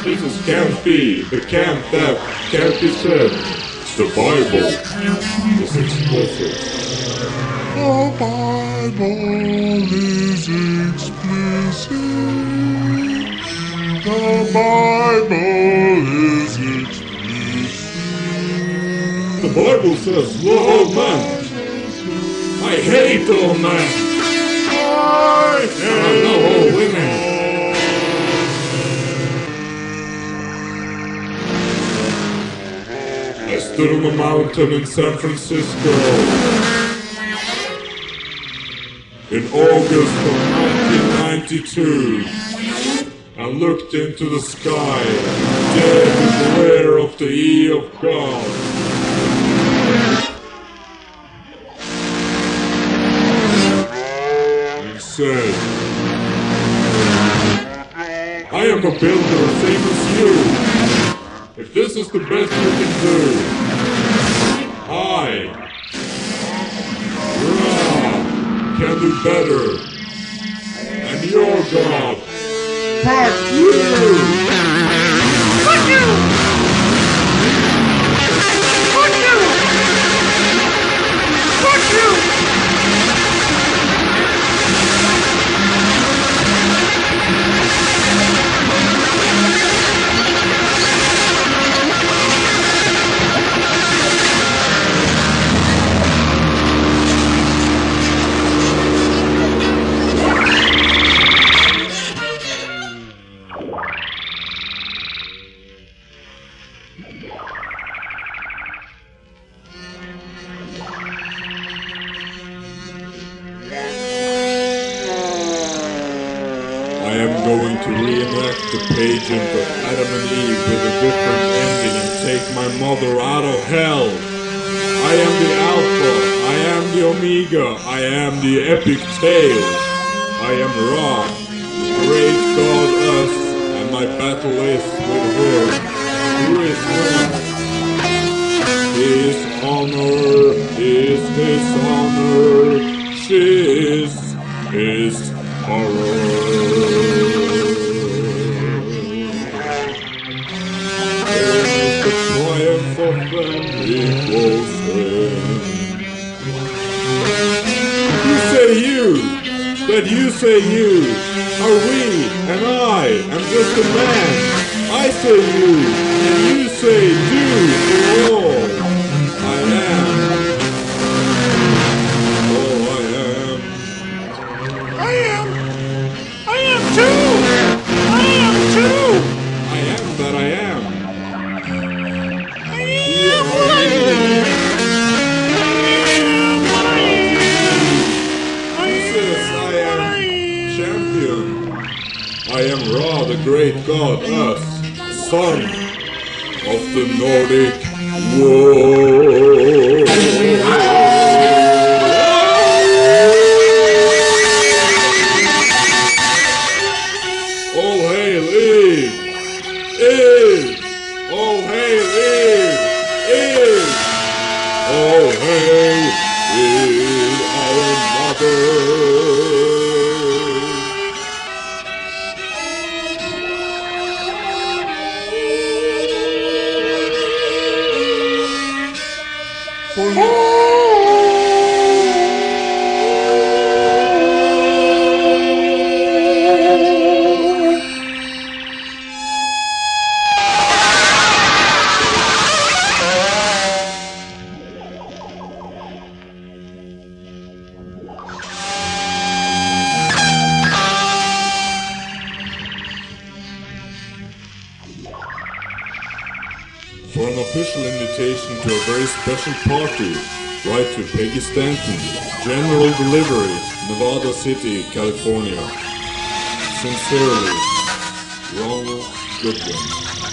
Jesus can't be, it can't have, can't be said. It's the Bible. It's explicit. The Bible is explicit. The Bible is explicit. The Bible says, love all men. I hate all men. I love all women. I stood on a mountain in San Francisco in August of 1992 and looked into the sky, dead in the glare of the eye of God. And said, I am a builder, same as you. If this is the best you can do, I can do better. And your God, fuck you! Fuck you! Fuck you! Fuck you! The pageant of Adam and Eve with a different ending and take my mother out of hell. I am the Alpha, I am the Omega, I am the epic tale. I am Ra, the great god us, and my battle is with her. Who is one? His honor is his honor, she is his horror. Of them equals him. You say you, that you say you, are we, and I am just a man. I say you, and you say do, all. I am. Oh, I am. I am too. I am too. I am that I am. I am Ra, the great god, us, son of the Nordic Wolf. All hail Eve! Eve! All hail Eve! Eve! All hail Eve, our mother! For an official invitation to a very special party, write to Peggy Stanton, General Delivery, Nevada City, California. Sincerely, Ronald Goodwin.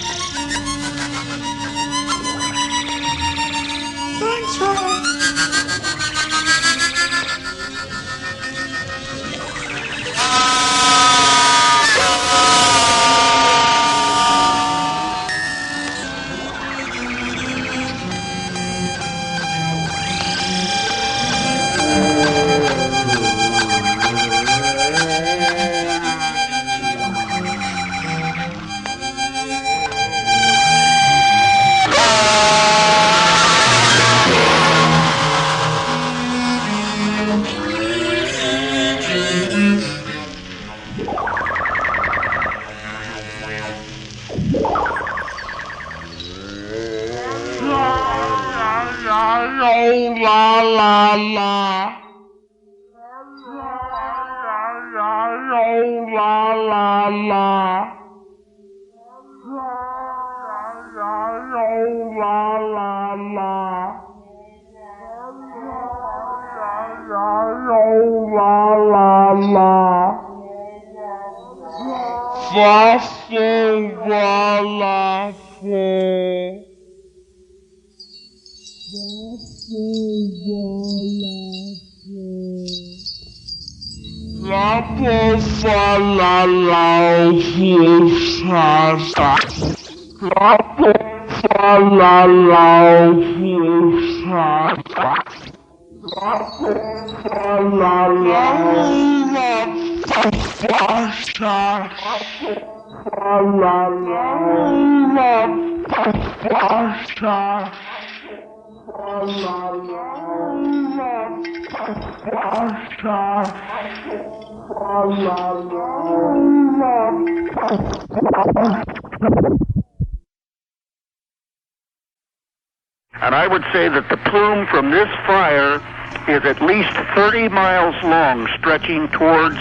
And I would say that the plume from this fire is at least 30 miles long, stretching towards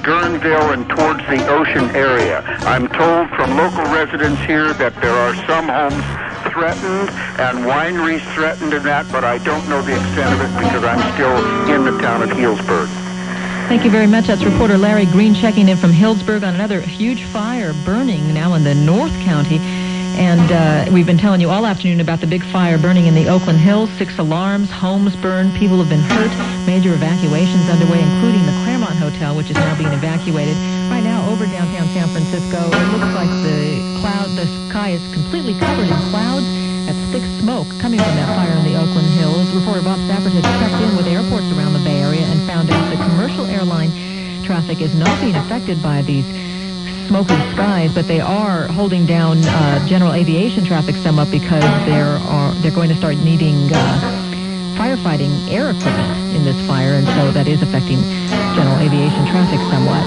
Guerneville and towards the ocean area. I'm told from local residents here that there are some homes threatened and wineries threatened in that, but I don't know the extent of it because I'm still in the town of Healdsburg. Thank you very much. That's reporter Larry Green checking in from Healdsburg on another huge fire burning now in the North County. And we've been telling you all afternoon about the big fire burning in the Oakland Hills. 6 alarms, homes burned, people have been hurt, major evacuations underway, including the Claremont Hotel, which is now being evacuated. Right now, over downtown San Francisco, it looks like the sky is completely covered in clouds. That's thick smoke coming from that fire in the Oakland Hills. Reporter Bob Stafford has checked in with airports around the Bay Area and found out that commercial airline traffic is not being affected by these smoky skies, but they are holding down general aviation traffic somewhat because they're going to start needing firefighting air equipment in this fire, and so that is affecting general aviation traffic somewhat.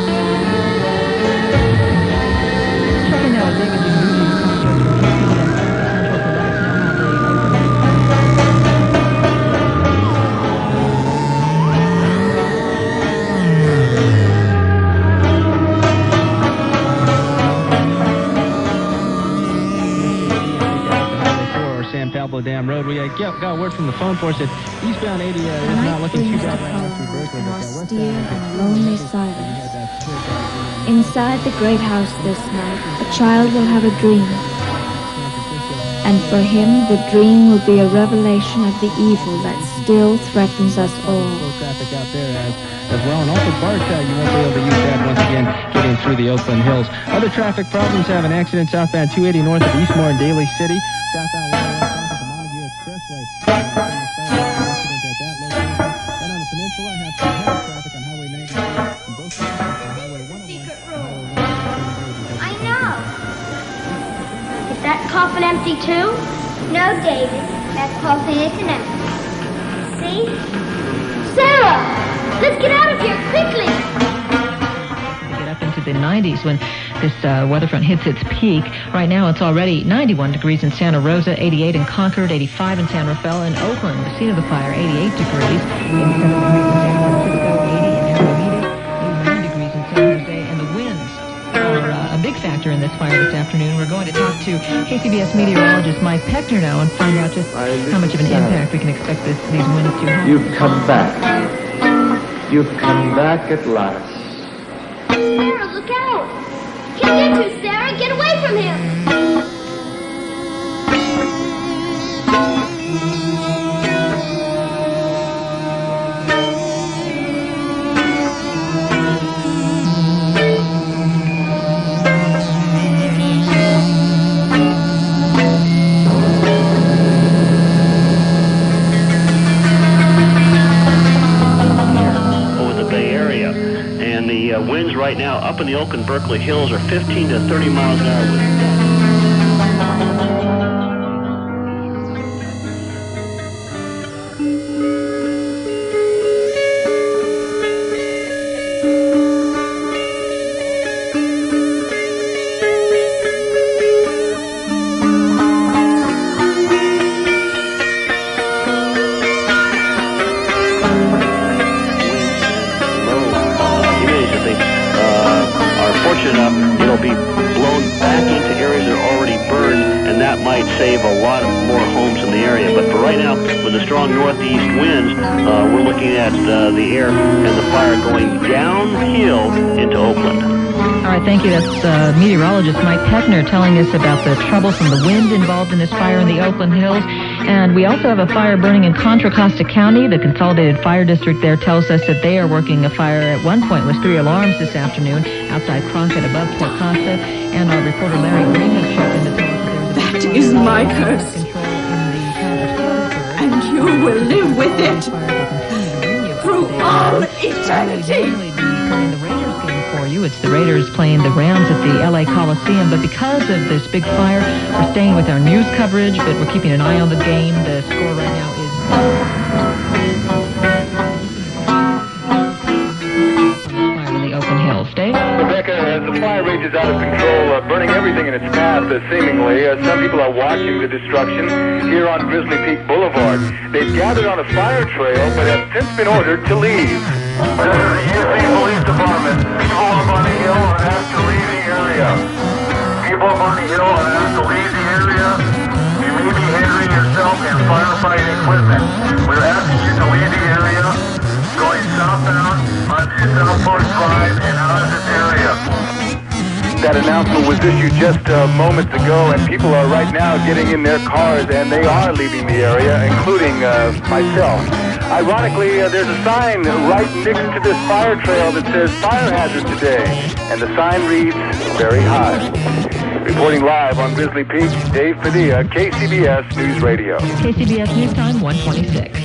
Checking now with David Dubuque, who comes to us from KCBS Central to let us know how the San Pablo Dam Road. We got a word from the phone force that eastbound 80 is not looking too bad right now through Berkeley. Austere and lonely silence. Inside the great house this night, a child will have a dream. And for him, the dream will be a revelation of the evil that still threatens us all. Traffic out there as well, and also BART, you won't be able to use that once again getting through the Oakland Hills. Other traffic problems have an accident southbound 280 north of Eastmore in Daly City. Southbound 101 south of the Montague Expressway. Accident at that location. And on the peninsula, have some heavy traffic on Highway 94 and both sides of Highway 101. Secret room. I know. Is that coffin empty too? No, David. That coffin isn't empty. See? Sarah! Let's get out of here quickly! Get up into the 90s when this weather front hits its peak. Right now it's already 91 degrees in Santa Rosa, 88 in Concord, 85 in San Rafael, and Oakland, the scene of the fire, 88 degrees, 87 degrees in San Francisco, 80 in Alameda, 89 degrees in San Jose, and the winds are a big factor in this fire this afternoon. We're going to talk to KCBS meteorologist Mike Peckner now and find out just how much of an impact we can expect these winds to have. You've come back. You've come back at last. Sarah, look out! He'll get you, Sarah! Get away from him! Winds right now up in the Oakland Berkeley Hills are 15 to 30 miles an hour with combustion up, it'll be blown back into areas that are already burned, and that might save a lot more homes in the area. But for right now, with the strong northeast winds, we're looking at the air and the fire going downhill into Oakland. All right, thank you. That's meteorologist Mike Peckner telling us about the trouble from the wind involved in this fire in the Oakland Hills. And we also have a fire burning in Contra Costa County. The Consolidated Fire District there tells us that they are working a fire. At one point was 3 alarms this afternoon outside Crockett above Port Costa. And our reporter Larry Green has checked in to tell us that That is my curse. And you will live with it through all eternity. It's the Raiders playing the Rams at the LA Coliseum, but because of this big fire, we're staying with our news coverage, but we're keeping an eye on the game. The score right now is fire in the Oakland Hills. Dave? Rebecca, as the fire rages out of control, burning everything in its path, seemingly, some people are watching the destruction here on Grizzly Peak Boulevard. They've gathered on a fire trail, but have since been ordered to leave. This is the UC Police Department. People up on the hill are asked to leave the area. People up on the hill are asked to leave the area. You may be hindering yourself in firefighting equipment. We're asking you to leave the area, going southbound onto South Forest Drive and out of this area. That announcement was issued just moments ago, and people are right now getting in their cars, and they are leaving the area, including myself. Ironically, there's a sign right next to this fire trail that says fire hazard today, and the sign reads very high. Reporting live on Grizzly Peak, Dave Padilla, KCBS News Radio. KCBS News Time, 1:26.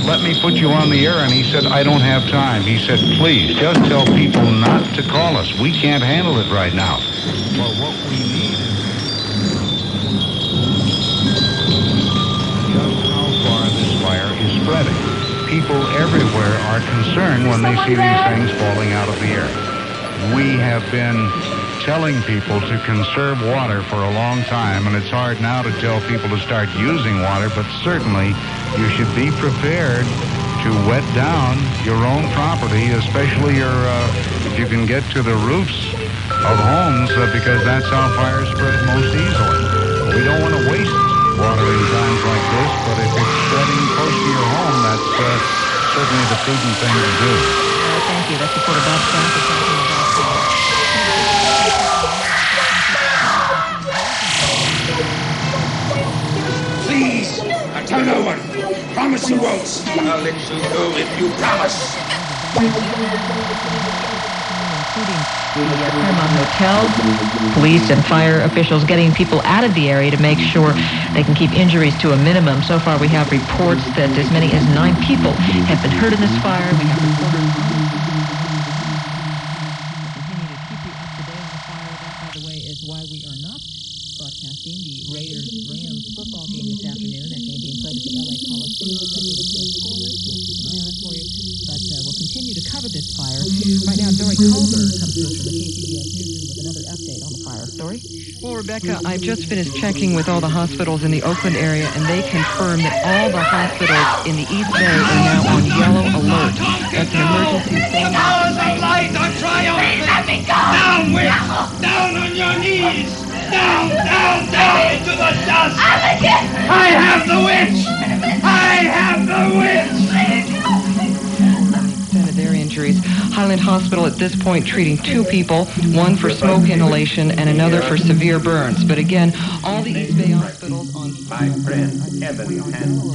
Let me put you on the air, and he said, I don't have time. He said, please, just tell people not to call us. We can't handle it right now. Well, what we need is just how far this fire is spreading. People everywhere are concerned when they see these things falling out of the air. We have been telling people to conserve water for a long time, and it's hard now to tell people to start using water, but certainly you should be prepared to wet down your own property, especially if you can get to the roofs of homes, because that's how fires spread most easily. We don't want to waste water in times like this, but if it's spreading close to your home, that's certainly the prudent thing to do. Thank you. That's reporter Bob Scott. Please, tell no one. Promise you won't. I'll let you go if you promise. Including the Paramount Hotel, police and fire officials getting people out of the area to make sure they can keep injuries to a minimum. So far, we have reports that as many as 9 people have been hurt in this fire. We have reporters continue to keep you up to date on the fire. That, by the way, is why we are not broadcasting the Raiders-Rams football game this afternoon. That game being played at the LA Coliseum. That game is still scoreless. We'll keep an eye on it for you, but we'll continue continue to cover this fire. Right now, Dory Culver comes to us from the KCBS newsroom with another update on the fire. Dory? Well, Rebecca, I've just finished checking with all the hospitals in the Oakland area, and they confirm that all the hospitals in the East Bay are now on yellow alert. That's an emergency standby. Powers of light are triumphant! Let me go! Down, witch! Down on your knees! Down, down, down into the dust! I have the witch! I have the witch! Of their injuries. Highland Hospital at this point treating 2 people, one for smoke inhalation and another for severe burns. But again, all the East Bay hospitals on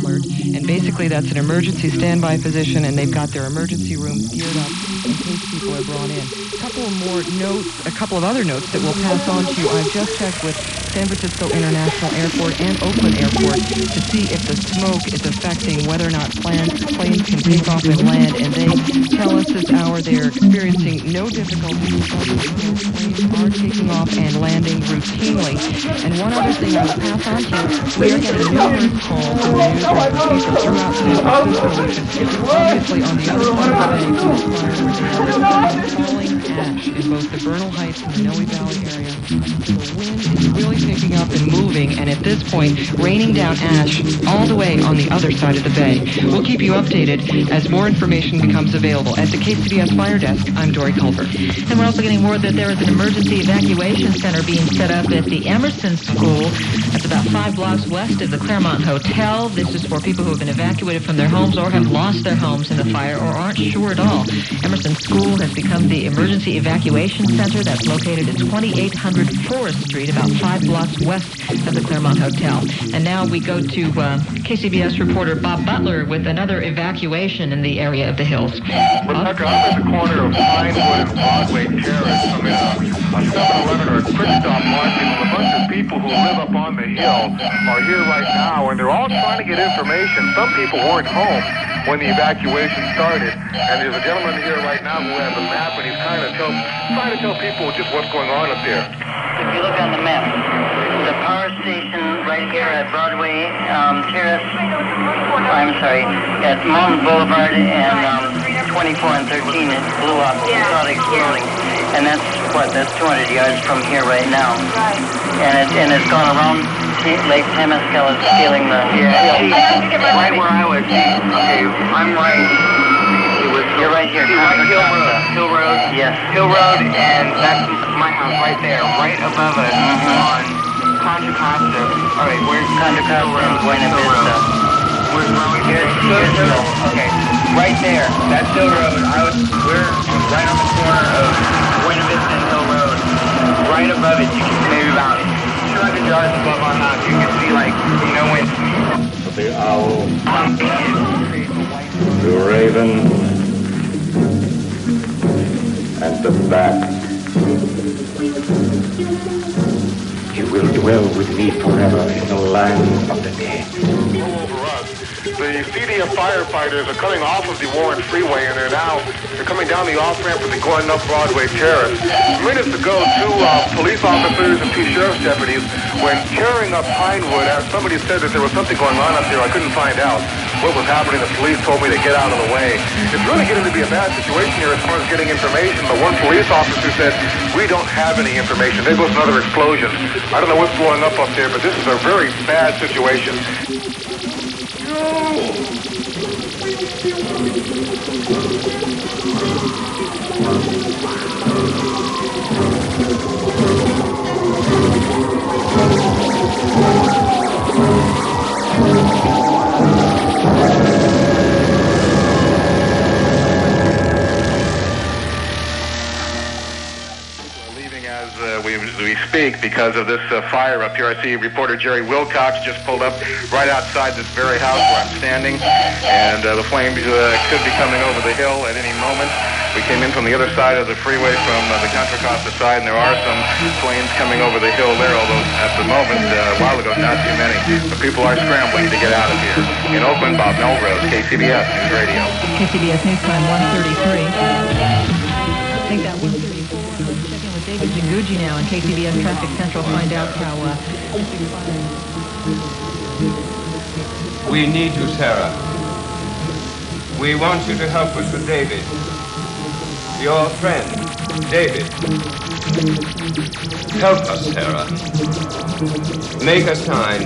alert, and basically that's an emergency standby position, and they've got their emergency rooms geared up in case people are brought in. A couple of other notes that we'll pass on to you. I've just checked with San Francisco International Airport and Oakland Airport to see if the smoke is affecting whether or not planes can take off and land, and they tell us this hour they're experiencing no difficulty because planes are taking off and landing routinely. And one other thing I will pass on to you, we are getting numerous calls from the news people throughout San Francisco, which is obviously on the other side of the bay from this fire, falling ash in both the Bernal Heights and the Noe Valley area. The wind is really picking up and moving, and at this point, raining down ash all the way on the other side of the bay. We'll keep you updated as more information becomes available. At the KCBS Fire Desk, I'm Dory Culver. And we're also getting word that there is an emergency evacuation center being set up at the Emerson School. That's about 5 blocks west of the Claremont Hotel. This is for people who have been evacuated from their homes or have lost their homes in the fire or aren't sure at all. Emerson School has become the emergency evacuation center that's located at 2800 Forest Street, about 5 blocks west of the Claremont Hotel. And now we go to KCBS reporter Bob Butler with another evacuation in the area of the hills. Rebecca, I'm at the corner of Pinewood and Broadway Terrace. I'm in a 7-Eleven or a Quick Stop Market, and a bunch of people who live up on the hill are here right now, and they're all trying to get information. Some people weren't home when the evacuation started, and there's a gentleman here right now who has a map, and he's trying to tell people just what's going on up there. If you look on the map, the power station right here at Broadway Terrace, at Mountain Boulevard and 24 and 13, it blew up. It started exploding. And that's 200 yards from here right now. Right. And it's gone around Lake Temescal. It's feeling the... Right where I was. Okay, I'm right. You're right here. Killr Road. Yes. Killr Road, and that's my house right there, right above us on Contra Costa. All right, where's Contra Costa and Buena Vista? Where's Road? Here's okay, right there. That's Killr Road. We're right on the corner of Buena Vista and Hill Road. Right above it, you can see maybe about 200 yards above our house. You can see wind. The owl, the raven, and the bat. You will dwell with me forever in the land of the dead. Over us. The CDF firefighters are coming off of the Warren Freeway, and they're coming down the off-ramp and they're going up Broadway Terrace. Minutes ago, 2 police officers and 2 sheriff's deputies went tearing up Pinewood. Somebody said that there was something going on up there. I couldn't find out what was happening. The police told me to get out of the way. It's really getting to be a bad situation here as far as getting information. But one police officer said, we don't have any information. There goes another explosion. I don't know what's blowing up there, but this is a very bad situation. We speak because of this fire up here. I see reporter Jerry Wilcox just pulled up right outside this very house where I'm standing, and the flames could be coming over the hill at any moment. We came in from the other side of the freeway from the Contra Costa side, and there are some flames coming over the hill there, although at the moment, a while ago, not too many. But people are scrambling to get out of here. In Oakland, Bob Melrose, KCBS News Radio. KCBS News Time 1:33. I think that 1:34. Checking with David Jinguji now in KCBS Traffic Central. Find out how... We need you, Sarah. We want you to help us with David. Your friend, David. Help us, Sarah. Make a sign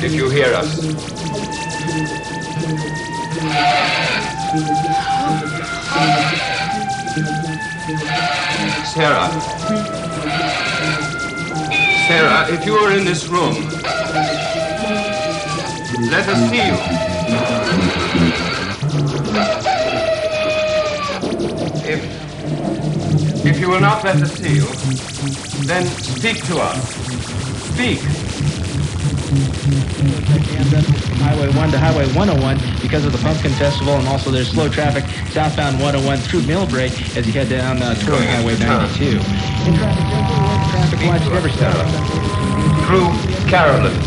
if you hear us. Sarah. Sarah, if you are in this room, let us see you. If you will not let us see you, then speak to us. Speak. Highway 1 to Highway 101 because of the Pumpkin Festival, and also there's slow traffic southbound 101 through Millbrae as you head down toward Highway 92. Traffic lights never stop. Through Carolyn.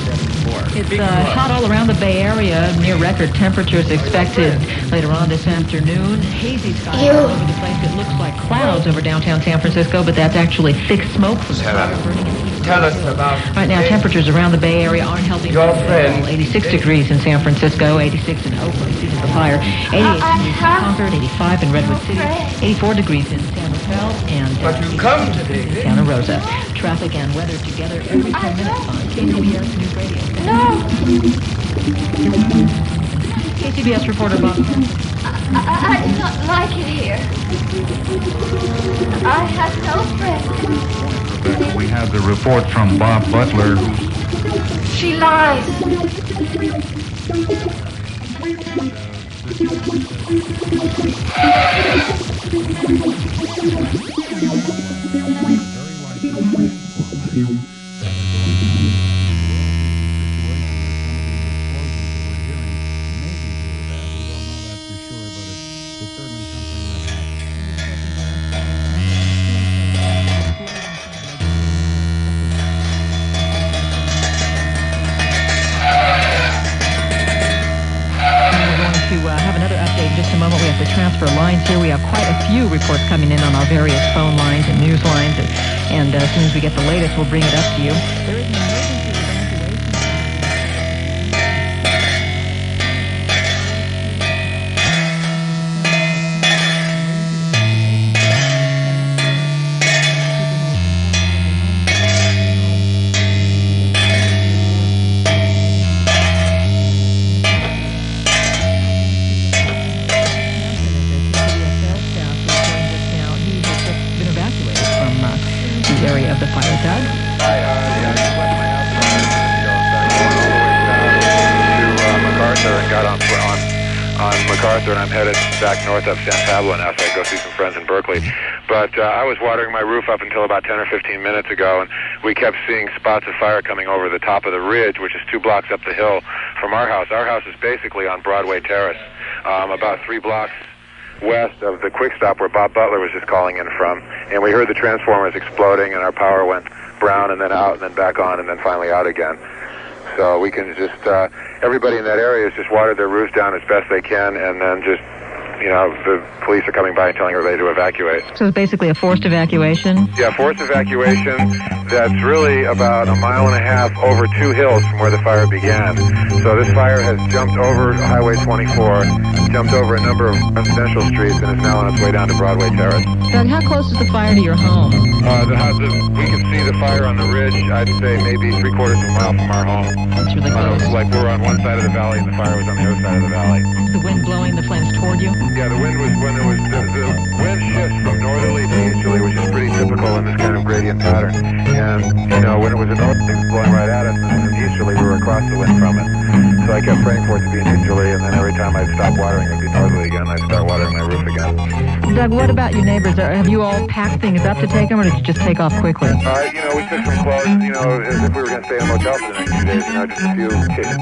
It's hot all around the Bay Area. Near record temperatures expected later on this afternoon. Hazy skies all over the place. It looks like clouds over downtown San Francisco, but that's actually thick smoke from the fire burning in East. Tell us about... Right now, temperatures around the Bay Area aren't helping. Your friend. 86 degrees in San Francisco, 86 in Oakland, season the fire, 88 degrees in Concord, 85 in Redwood City, 84 degrees in San Rafael, and but you come today, Santa Rosa. Traffic and weather together every 10 minutes on KCBS News Radio. No! KCBS reporter Bob. I do not like it here. I have no friends. We have the report from Bob Butler. She lies. Transfer lines here. We have quite a few reports coming in on our various phone lines and news lines, and as soon as we get the latest, we'll bring it up to you. There is an emergency area of the fire. Doug? I just left my house about an hour ago. In fact, going all the way down to MacArthur and got on MacArthur, and I'm headed back north up San Pablo now, so I go see some friends in Berkeley. But I was watering my roof up until about 10 or 15 minutes ago, and we kept seeing spots of fire coming over the top of the ridge, which is 2 blocks up the hill from our house. Our house is basically on Broadway Terrace, about 3 blocks west of the quick stop where Bob Butler was just calling in from, and we heard the transformers exploding, and our power went brown and then out and then back on and then finally out again. So we can just, everybody in that area has just watered their roofs down as best they can, and then just, you know, the police are coming by and telling everybody to evacuate. So it's basically a forced evacuation? Yeah, forced evacuation. That's really about 1.5 miles over 2 hills from where the fire began. So this fire has jumped over Highway 24, jumped over a number of residential streets, and is now on its way down to Broadway Terrace. Doug, how close is the fire to your home? We can see the fire on the ridge, I'd say maybe 3/4 of a mile from our home. That's really close. Like we're on one side of the valley and the fire was on the other side of the valley. The wind blowing the flames toward you? Yeah, the wind was when it was the wind shifts from northerly to easterly, which is pretty typical in this kind of gradient pattern. And you know, when it was a northerly, it was blowing right at us, and easterly, we were across the wind from it. So I kept praying for it to be an easterly, and then every time I'd stop watering, it'd be northerly again. I'd start watering my roof again. Doug, what about your neighbors? Have you all packed things up to take them, or did you just take off quickly? You know, we took some clothes, you know, as if we were going to stay in a motel for the next few days. You know, just a few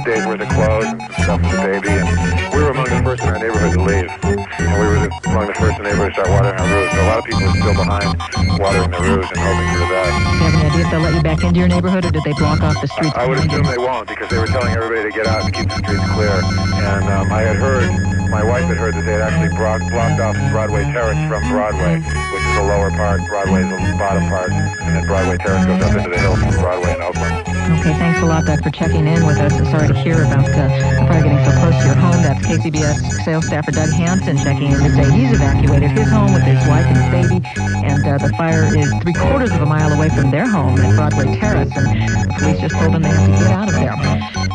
days worth of clothes and some stuff for the baby. And we were among the first in our neighborhood to leave. And we were among the first in the neighborhood to start watering our roofs. So a lot of people are still behind watering their roofs and hoping for the best. Do you have any idea if they'll let you back into your neighborhood, or did they block off the streets? I would assume they won't, because they were telling everybody to get out and keep the streets clear. And I had heard, my wife had heard that they had actually blocked off Broadway Terrace from Broadway, which is the lower part, Broadway is the bottom part, and then Broadway Terrace goes up into the hills from Broadway and Oakland. Okay, thanks a lot, Doug, for checking in with us. Sorry to hear about the fire getting so close to your home. That's KCBS sales staffer Doug Hansen checking in to say he's evacuated his home with his wife and his baby, and the fire is 3/4 of a mile away from their home at Broadway Terrace, and the police just told them they have to get out of there.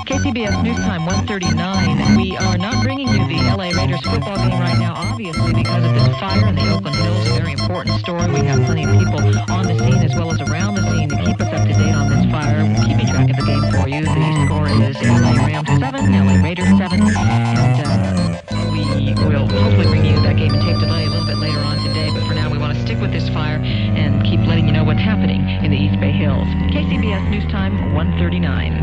KCBS News Time 1:39. We are not bringing you the LA Raiders football game right now, obviously, because of this fire in the Oakland Hills. A very important story. We have plenty of people on the scene as well as around the scene to keep us up to date on this fire. We're keeping track of the game for you. The score is LA Rams 7, LA Raiders 7, and we will hopefully bring you that game and tape delay a little bit later on today. But for now, we want to stick with this fire and keep letting you know what's happening in the East Bay Hills. KCBS News Time 1:39.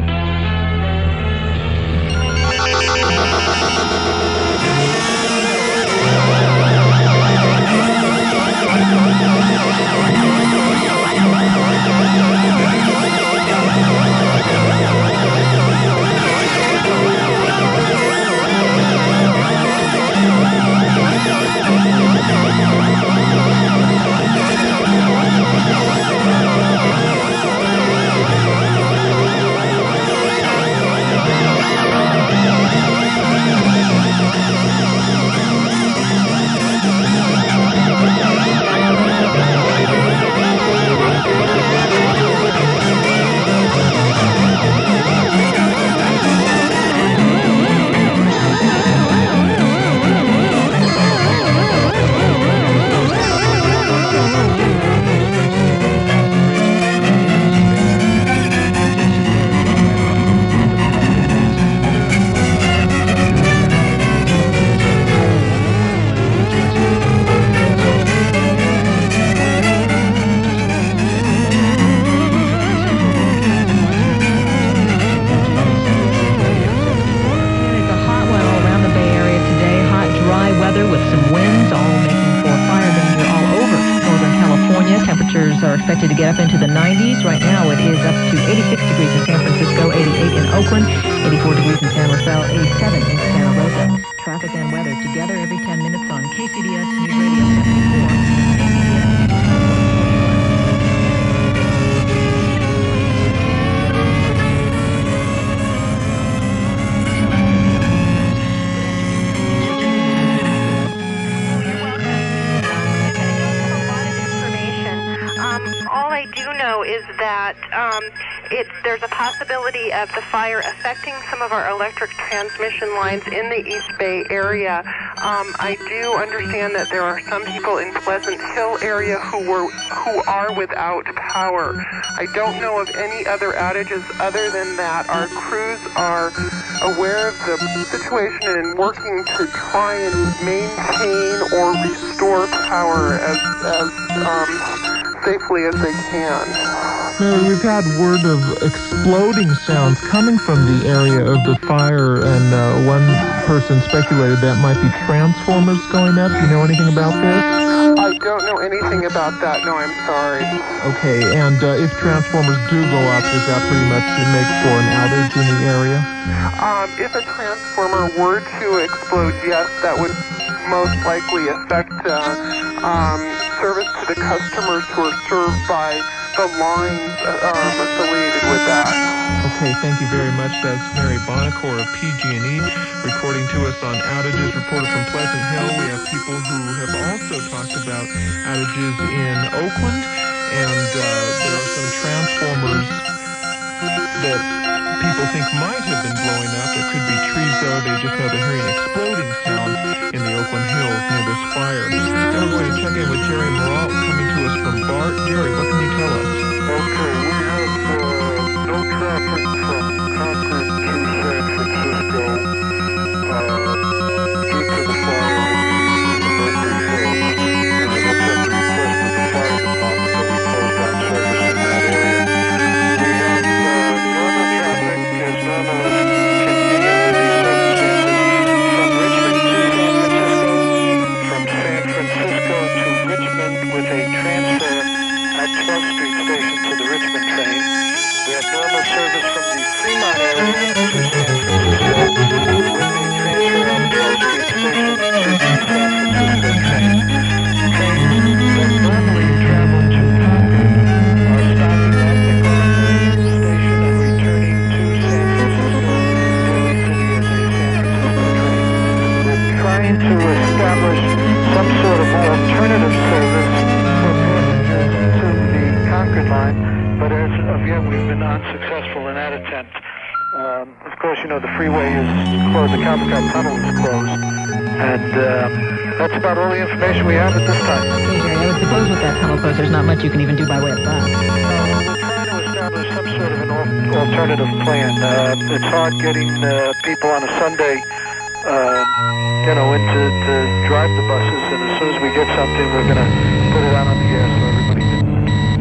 Expected to get up into the 90s. Right now it is up to 86 degrees in San Francisco, 88 in Oakland, 84 degrees in San Rafael, 87 in Santa Rosa. Traffic and weather together every 10 minutes on KCBS News Radio 74. Is that there's a possibility of the fire affecting some of our electric transmission lines in the East Bay area. I do understand that there are some people in Pleasant Hill area who are without power. I don't know of any other outages other than that. Our crews are aware of the situation and working to try and maintain or restore power as safely as they can. Mary, we've had word of exploding sounds coming from the area of the fire, and one person speculated that might be transformers going up. Do you know anything about this? I don't know anything about that. No, I'm sorry. Okay, and if transformers do go up, does that pretty much make for an outage in the area? If a transformer were to explode, yes, that would most likely affect service to the customers who are served by the lines affiliated with that. Okay, thank you very much. That's Mary Bonacore of PG&E reporting to us on outages. Reporter from Pleasant Hill. We have people who have also talked about outages in Oakland, and there are some transformers that people think might have been blowing up. It could be trees, though. They just know they're hearing exploding sounds in the Oakland Hills near this fire. Now we're going to check in with Jerry Moralt coming to us from BART. Jerry, what can you tell us? Okay, we have no traffic from Concord to San Francisco due to the fire in the Berkeley Hills. That's at the request of the fire department that we closed down service in that area. We have normal traffic as normal as can be under these circumstances from Richmond to San Francisco, from San Francisco to Richmond with a transfer at 12th Street Station to the Richmond train. We have normal service from the Fremont area to San Francisco with a transfer at 12th Street Station to the San Francisco train. Trains that normally travel to Concord are stopping at the Concord station and returning Of course, you know, the freeway is closed, the California tunnel is closed, and that's about all the information we have at this time. Okay, Jerry, I would suppose with that tunnel closed, there's not much you can even do by way of bus. We're trying to establish some sort of an alternative plan. It's hard getting people on a Sunday, you know, in to drive the buses, and as soon as we get something, we're going to put it out on the air so everybody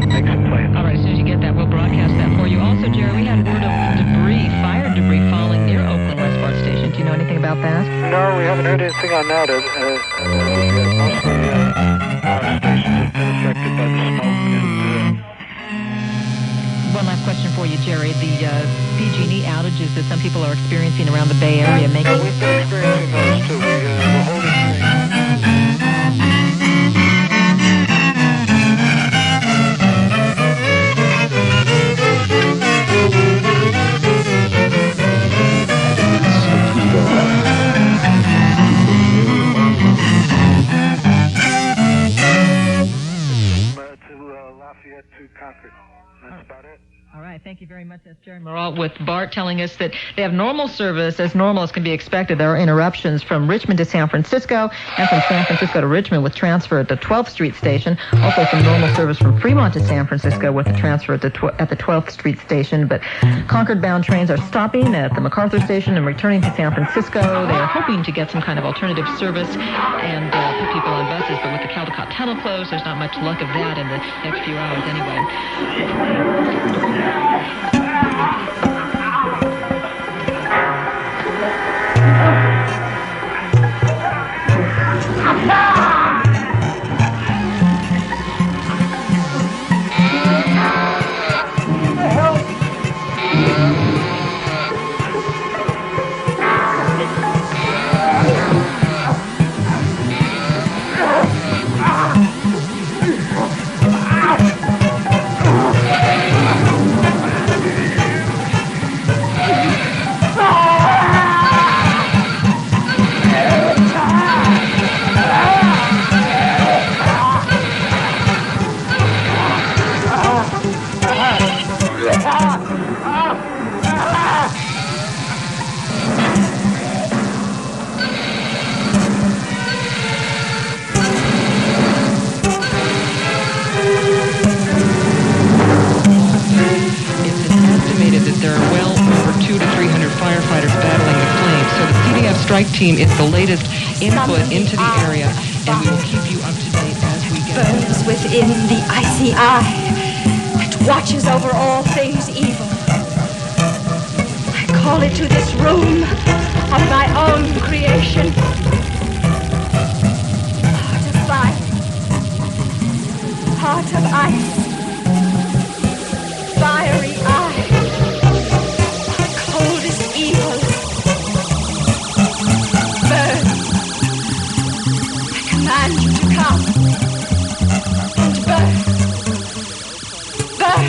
can make some plans. All right, as soon as you get that, we'll broadcast that for you. Also, Jerry, we had word of debris, fire debris falling near Oakland Westport Station. Do you know anything about that? No, we haven't heard anything on that. Mostly our stations have been affected by the smoke. And, one last question for you, Jerry. The PG&E outages that some people are experiencing around the Bay Area making... we've been experiencing those too. We're holding to Concord. That's about it. All right, thank you very much. That's Jerry Moralt with BART telling us that they have normal service, as normal as can be expected. There are interruptions from Richmond to San Francisco and from San Francisco to Richmond with transfer at the 12th Street station. Also some normal service from Fremont to San Francisco with the transfer at the 12th Street station. But Concord-bound trains are stopping at the MacArthur station and returning to San Francisco. They are hoping to get some kind of alternative service and put people on buses. But with the Caldecott Tunnel closed, there's not much luck of that in the next few hours anyway. Strike team is the latest input into the area, and we will keep you up to date as we get burns within the icy eye that watches over all things evil. I call it to this room of my own creation. Heart of fire, heart of ice, fiery eye, coldest evil. And to come and burn, burn,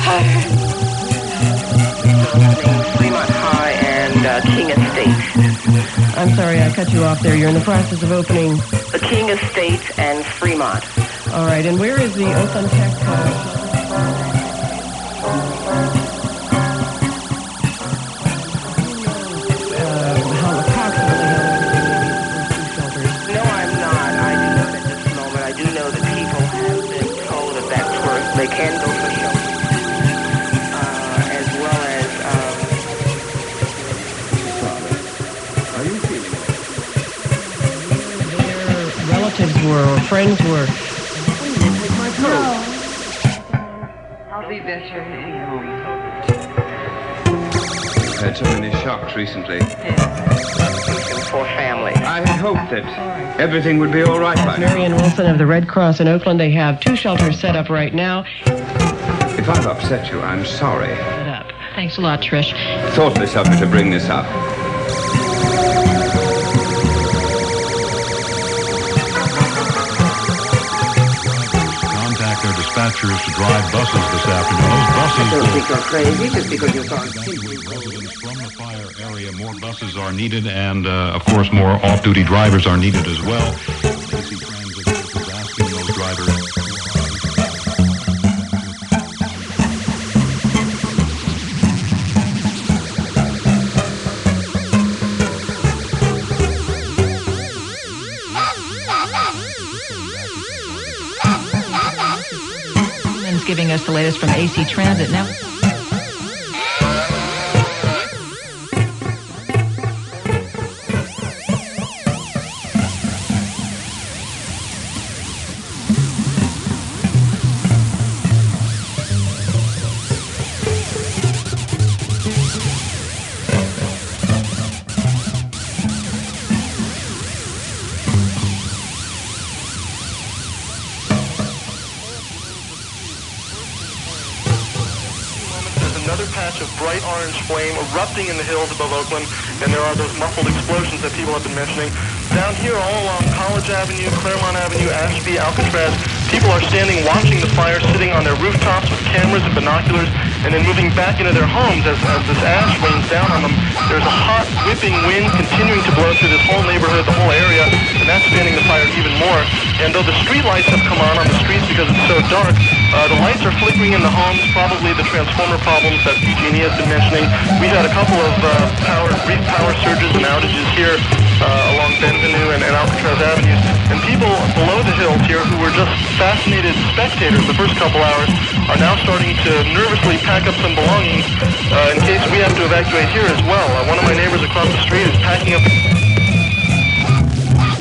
burn. Fremont High and King Estates. I'm sorry, I cut you off there. You're in the process of opening... The King Estates and Fremont. All right, and where is the Oakland Tech... They can go for shelter, as well as. Are you feeling it? Their relatives were, or friends were. No. I'll be better heading home. I've had so many shocks recently. For family. I had hoped that everything would be all right by now. Marion Wilson of the Red Cross in Oakland. They have 2 shelters set up right now. If I've upset you, I'm sorry. Set up. Thanks a lot, Trish. Thoughtless of me to bring this up. Contact their dispatchers to drive buses this afternoon. Those buses I don't think you're crazy just because you thought. Residents from the fire area, more buses are needed, and of course more off-duty drivers are needed as well. DC Transit is asking those drivers. giving us the latest from AC Transit. Now. Bright orange flame erupting in the hills above Oakland, and there are those muffled explosions that people have been mentioning. Down here, all along College Avenue, Claremont Avenue, Ashby, Alcatraz, people are standing watching the fire, sitting on their rooftops with cameras and binoculars, and then moving back into their homes as this ash rains down on them. There's a hot, whipping wind continuing to blow through this whole neighborhood, the whole area, and that's fanning the fire even more. And though the street lights have come on the streets because it's so dark, the lights are flickering in the homes, probably the transformer problems that PG&E has been mentioning. We've had a couple of brief power surges and outages here along Benvenue and Alcatraz Avenues. And people below the hills here who were just fascinated spectators the first couple hours are now starting to nervously pack up some belongings in case we have to evacuate here as well. One of my neighbors across the street is packing up.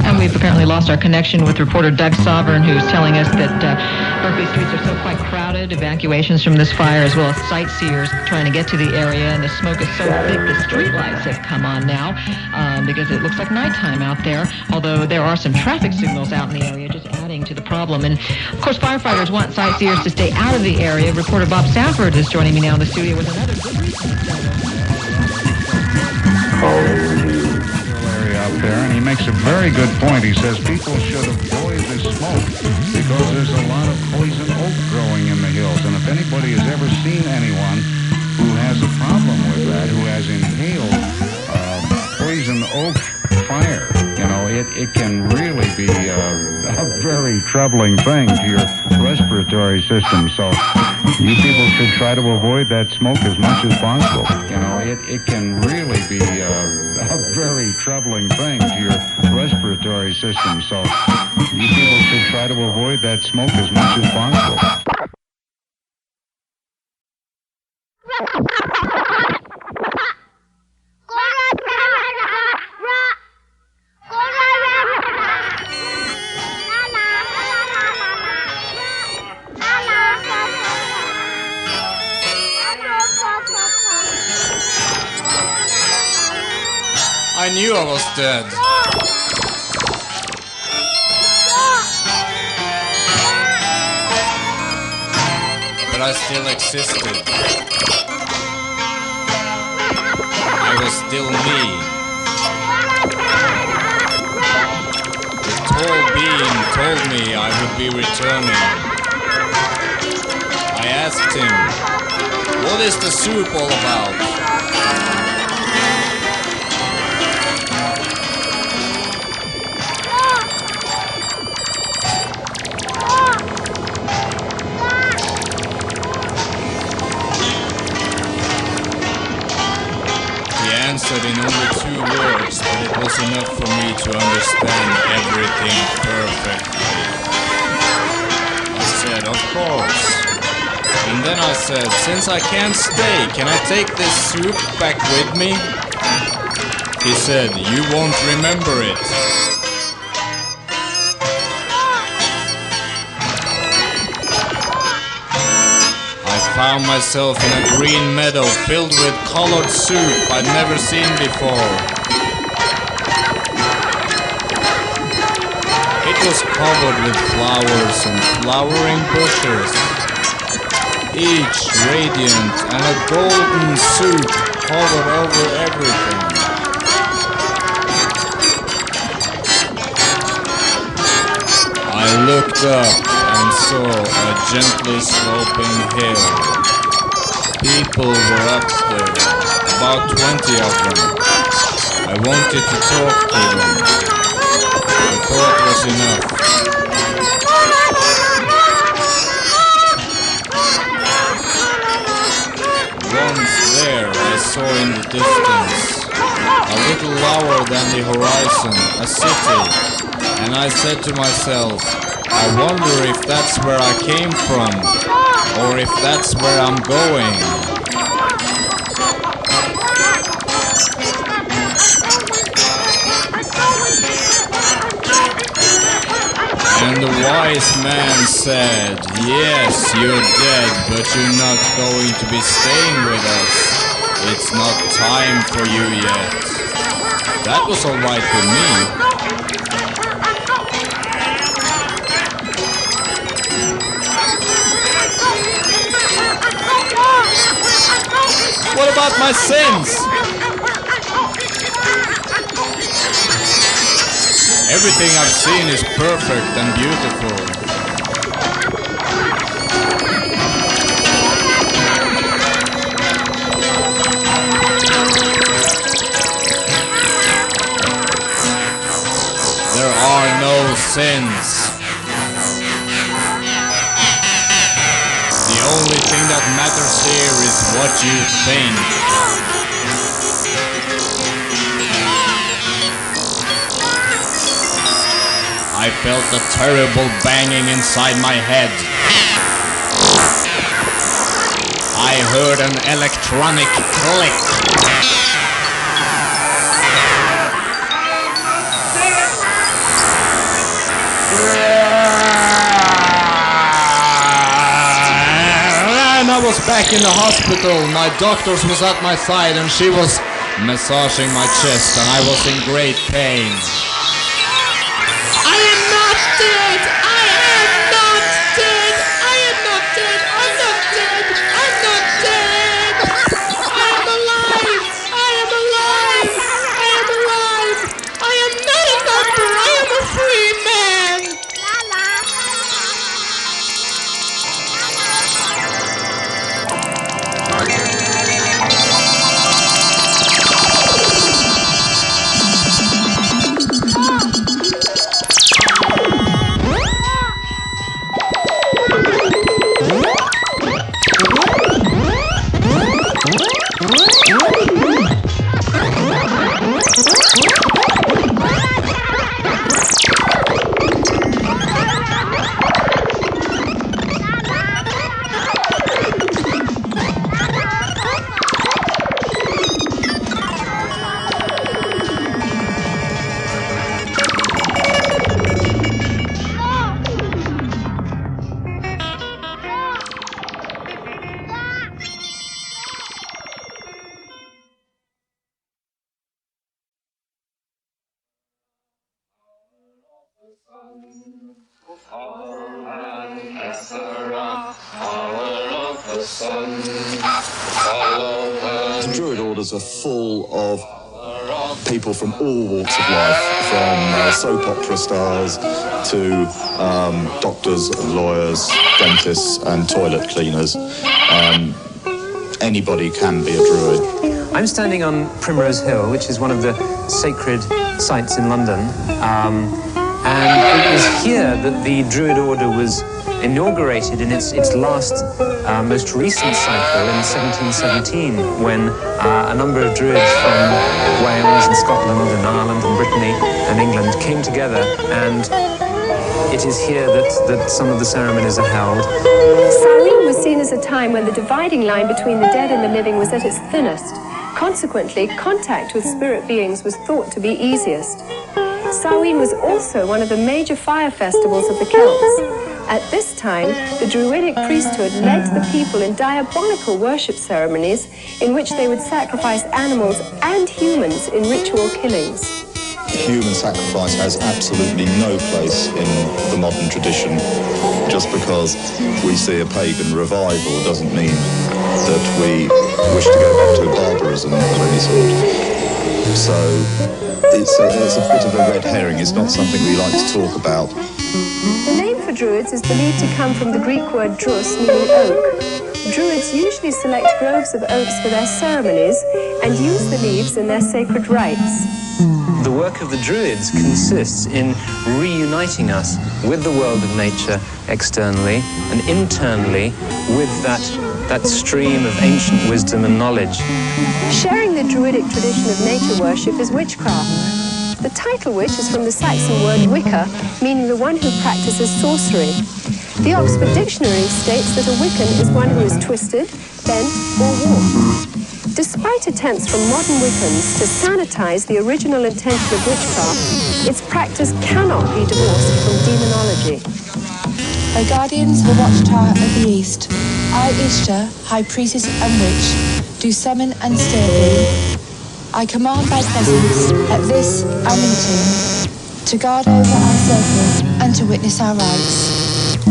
And we've apparently lost our connection with reporter Doug Sovereign, who's telling us that Berkeley streets are so quite crowded, evacuations from this fire, as well as sightseers trying to get to the area, and the smoke is so thick the street lights have come on now because it looks like nighttime out there, although there are some traffic signals out in the area just adding to the problem. And, of course, firefighters want sightseers to stay out of the area. Reporter Bob Stafford is joining me now in the studio with another good reason. Out there, and he makes a very good point. He says people should avoid this smoke because there's a lot of poison oak growing in the hills, and if anybody has ever seen anyone who has a problem with that, who has inhaled poison oak fire, you know, it can really be a very troubling thing to your respiratory system. So you people should try to avoid that smoke as much as possible. You know, it can really be a very troubling thing to your respiratory system. So you people should try to avoid that smoke as much as possible. I knew I was dead. But I still existed. I was still me. The tall being told me I would be returning. I asked him, what is the soup all about? Answered in only 2 words, but it was enough for me to understand everything perfectly. I said, of course. And then I said, since I can't stay, can I take this soup back with me? He said, you won't remember it. I found myself in a green meadow filled with colored soup I'd never seen before. It was covered with flowers and flowering bushes, each radiant, and a golden soup hovered over everything. I looked up and saw a gently sloping hill. People were up there, about 20 of them. I wanted to talk to them. The thought was enough. Once there, I saw in the distance, a little lower than the horizon, a city, and I said to myself, I wonder if that's where I came from. or if that's where I'm going. And the wise man said, yes, you're dead, but you're not going to be staying with us. It's not time for you yet. That was all right with me. What about my sins? Everything I've seen is perfect and beautiful. There are no sins. The only thing that matters here is what you think. I felt a terrible banging inside my head. I heard an electronic click. And I was back in the hospital. My doctors was at my side and she was massaging my chest and I was in great pain. The Druid orders are full of people from all walks of life, from soap opera stars to doctors and lawyers, dentists and toilet cleaners. Anybody can be a Druid. I'm standing on Primrose Hill, which is one of the sacred sites in London. And it was here that the Druid Order was inaugurated in its last, most recent cycle in 1717, when a number of Druids from Wales and Scotland and Ireland and Brittany and England came together, and it is here that some of the ceremonies are held. Samhain was seen as a time when the dividing line between the dead and the living was at its thinnest. Consequently, contact with spirit beings was thought to be easiest. Samhain was also one of the major fire festivals of the Celts. At this time, the Druidic priesthood led the people in diabolical worship ceremonies in which they would sacrifice animals and humans in ritual killings. Human sacrifice has absolutely no place in the modern tradition. Just because we see a pagan revival doesn't mean that we wish to go back to barbarism of any sort. So it's a bit of a red herring. It's not something we like to talk about. The name for Druids is believed to come from the Greek word drus, meaning oak. Druids usually select groves of oaks for their ceremonies and use the leaves in their sacred rites. The work of the Druids consists in reuniting us with the world of nature externally and internally with that stream of ancient wisdom and knowledge. Sharing the Druidic tradition of nature worship is witchcraft. The title witch is from the Saxon word wicca, meaning the one who practices sorcery. The Oxford Dictionary states that a Wiccan is one who is twisted, bent, or warped. Despite attempts from modern Wiccans to sanitize the original intention of witchcraft, its practice cannot be divorced from demonology. O guardians of the watchtower of the east, I, Ishtar, high priestess and witch, do summon and stir thee. I command thy presence at this our meeting, to guard over our circle and to witness our rites. So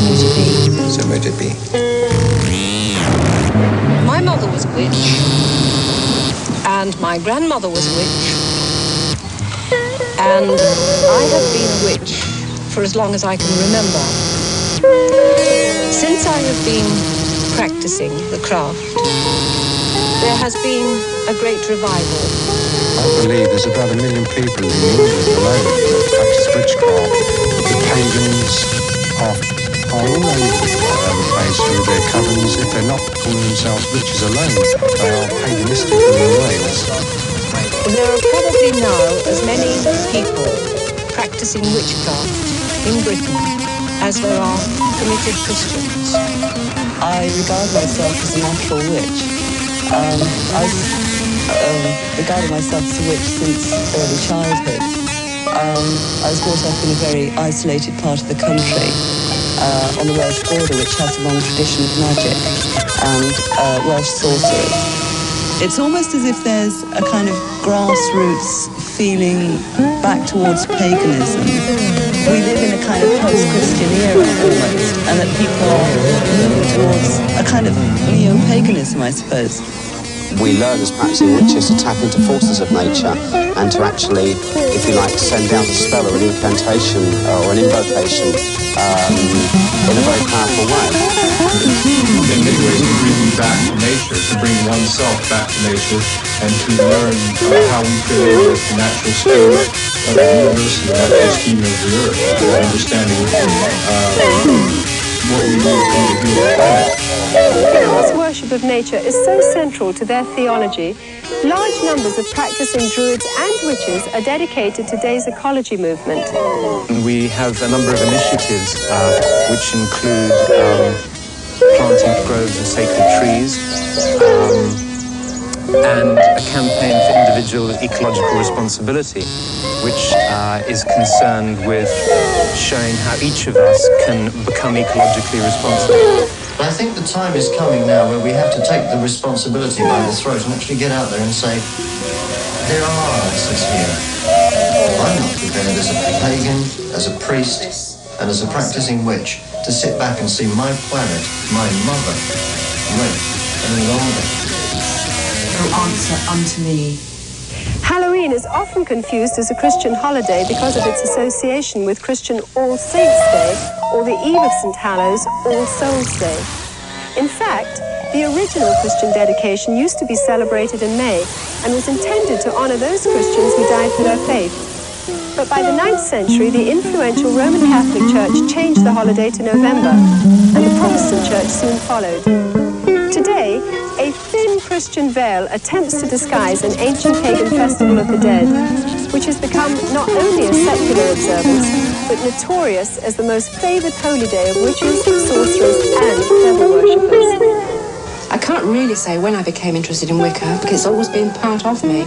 mote it be. So mote it be. My mother was a witch, and my grandmother was a witch, and I have been a witch for as long as I can remember. Since I have been practicing the craft, there has been a great revival. I believe there's about 1 million people in England alone that practice witchcraft. The pagans are all over the place with their covens. If they're not calling themselves witches alone, they are paganistic in their ways. There are probably now as many people practicing witchcraft in Britain as there are committed Christians. I regard myself as a natural witch. I've regarded myself as a witch since early childhood. I was brought up in a very isolated part of the country, on the Welsh border, which has a long tradition of magic and Welsh sorcery. It's almost as if there's a kind of grassroots feeling back towards paganism. We live in a kind of post-Christian era almost, and that people are moving towards a kind of neo-paganism, I suppose. We learn as practicing witches to tap into forces of nature and to actually, if you like, send out a spell or an incantation or an invocation in a very powerful way. In many ways, to bring back to nature, to bring oneself back to nature, and to learn how we fit in with the natural scheme of the universe and the natural scheme of the earth, understanding what we need to do with the planet. Because worship of nature is so central to their theology, large numbers of practicing druids and witches are dedicated to today's ecology movement. We have a number of initiatives which include planting groves of sacred trees and a campaign for individual ecological responsibility, which is concerned with showing how each of us can become ecologically responsible. I think the time is coming now where we have to take the responsibility by the throat and actually get out there and say, there are answers here. I'm not prepared as a pagan, as a priest, and as a practicing witch to sit back and see my planet, my mother, raped any longer. No answer unto me. Halloween is often confused as a Christian holiday because of its association with Christian All Saints' Day or the Eve of St. Hallows, All Souls' Day. In fact, the original Christian dedication used to be celebrated in May and was intended to honor those Christians who died for their faith. But by the 9th century, the influential Roman Catholic Church changed the holiday to November, and the Protestant Church soon followed. Today, a thin Christian veil attempts to disguise an ancient pagan festival of the dead, which has become not only a secular observance, but notorious as the most favoured holy day of witches, sorcerers, and devil worshippers. I can't really say when I became interested in Wicca, because it's always been part of me,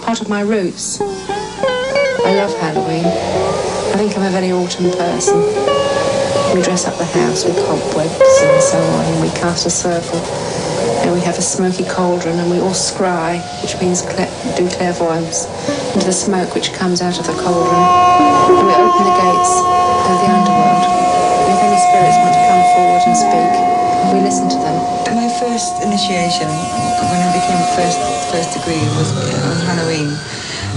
part of my roots. I love Halloween. I think I'm a very autumn person. We dress up the house with cobwebs and so on, and we cast a circle, and we have a smoky cauldron, and we all scry, which means do clairvoyance, into the smoke which comes out of the cauldron, and we open the gates of the underworld. And if any spirits want to come forward and speak, we listen to them. My first initiation, when I became first degree, was on Halloween,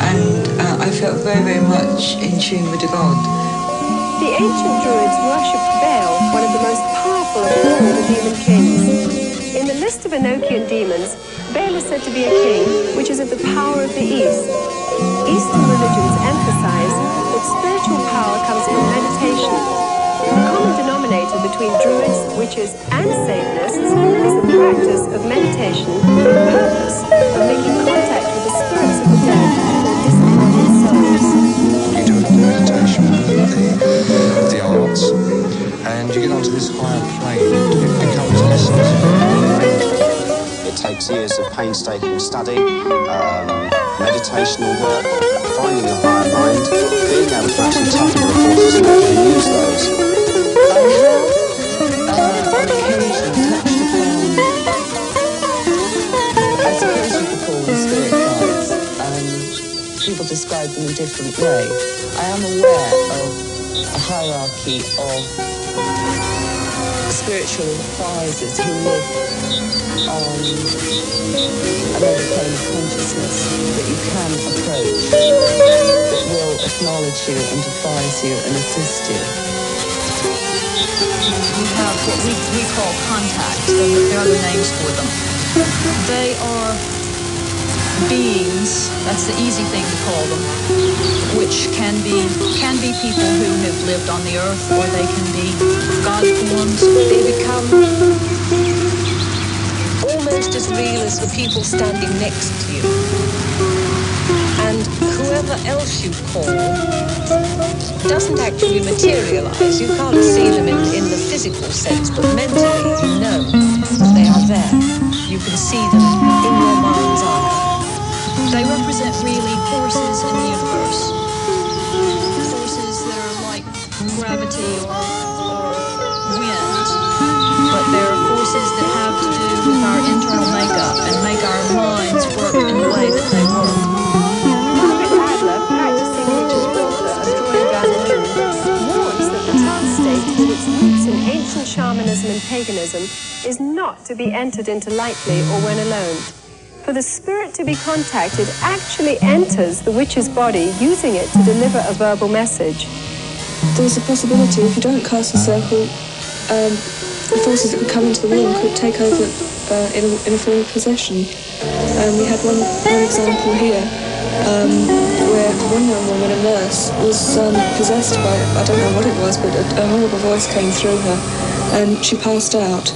and I felt very, very much in tune with the god. The ancient Druids worshipped Baal, one of the most powerful of all the demon kings. In the list of Enochian demons, Baal is said to be a king, which is of the power of the East. Eastern religions emphasize that spiritual power comes from meditation. The common denominator between Druids, witches, and Satanists is the practice of meditation for the purpose of making contact with the spirits of the dead or disembodied souls. the arts, and you get onto this higher plane, it becomes less and less painful. It takes years of painstaking study, meditational work, finding a higher mind, being able to actually tap into the forces and actually use those. On occasion touched upon, I suppose you could call them spirit guides, and people describe them in a different way. I am aware of a hierarchy of spiritual advisors who live on another plane of consciousness that you can approach, that will acknowledge you and advise you and assist you. We have what we call contacts. There are other names for them. They are beings, that's the easy thing to call them, which can be people who have lived on the earth, or they can be God forms. They become almost as real as the people standing next to you. And whoever else you call doesn't actually materialize. You can't see them in the physical sense, but mentally you know they are there. You can see them in your mind's eye. They represent really forces in the universe. Forces that are like gravity or wind. But they're forces that have to do with our internal makeup and make our minds work in the way that they work. Practicing witch's water and drawing down the moon, warns that the trance state, with its roots in ancient shamanism and paganism, is not to be entered into lightly or when alone. For the spirit to be contacted actually enters the witch's body, using it to deliver a verbal message. There's a possibility if you don't cast a circle, the forces that could come into the room could take over in a form of possession. We had one example here where one young woman, a nurse, was possessed by, I don't know what it was, but a horrible voice came through her and she passed out.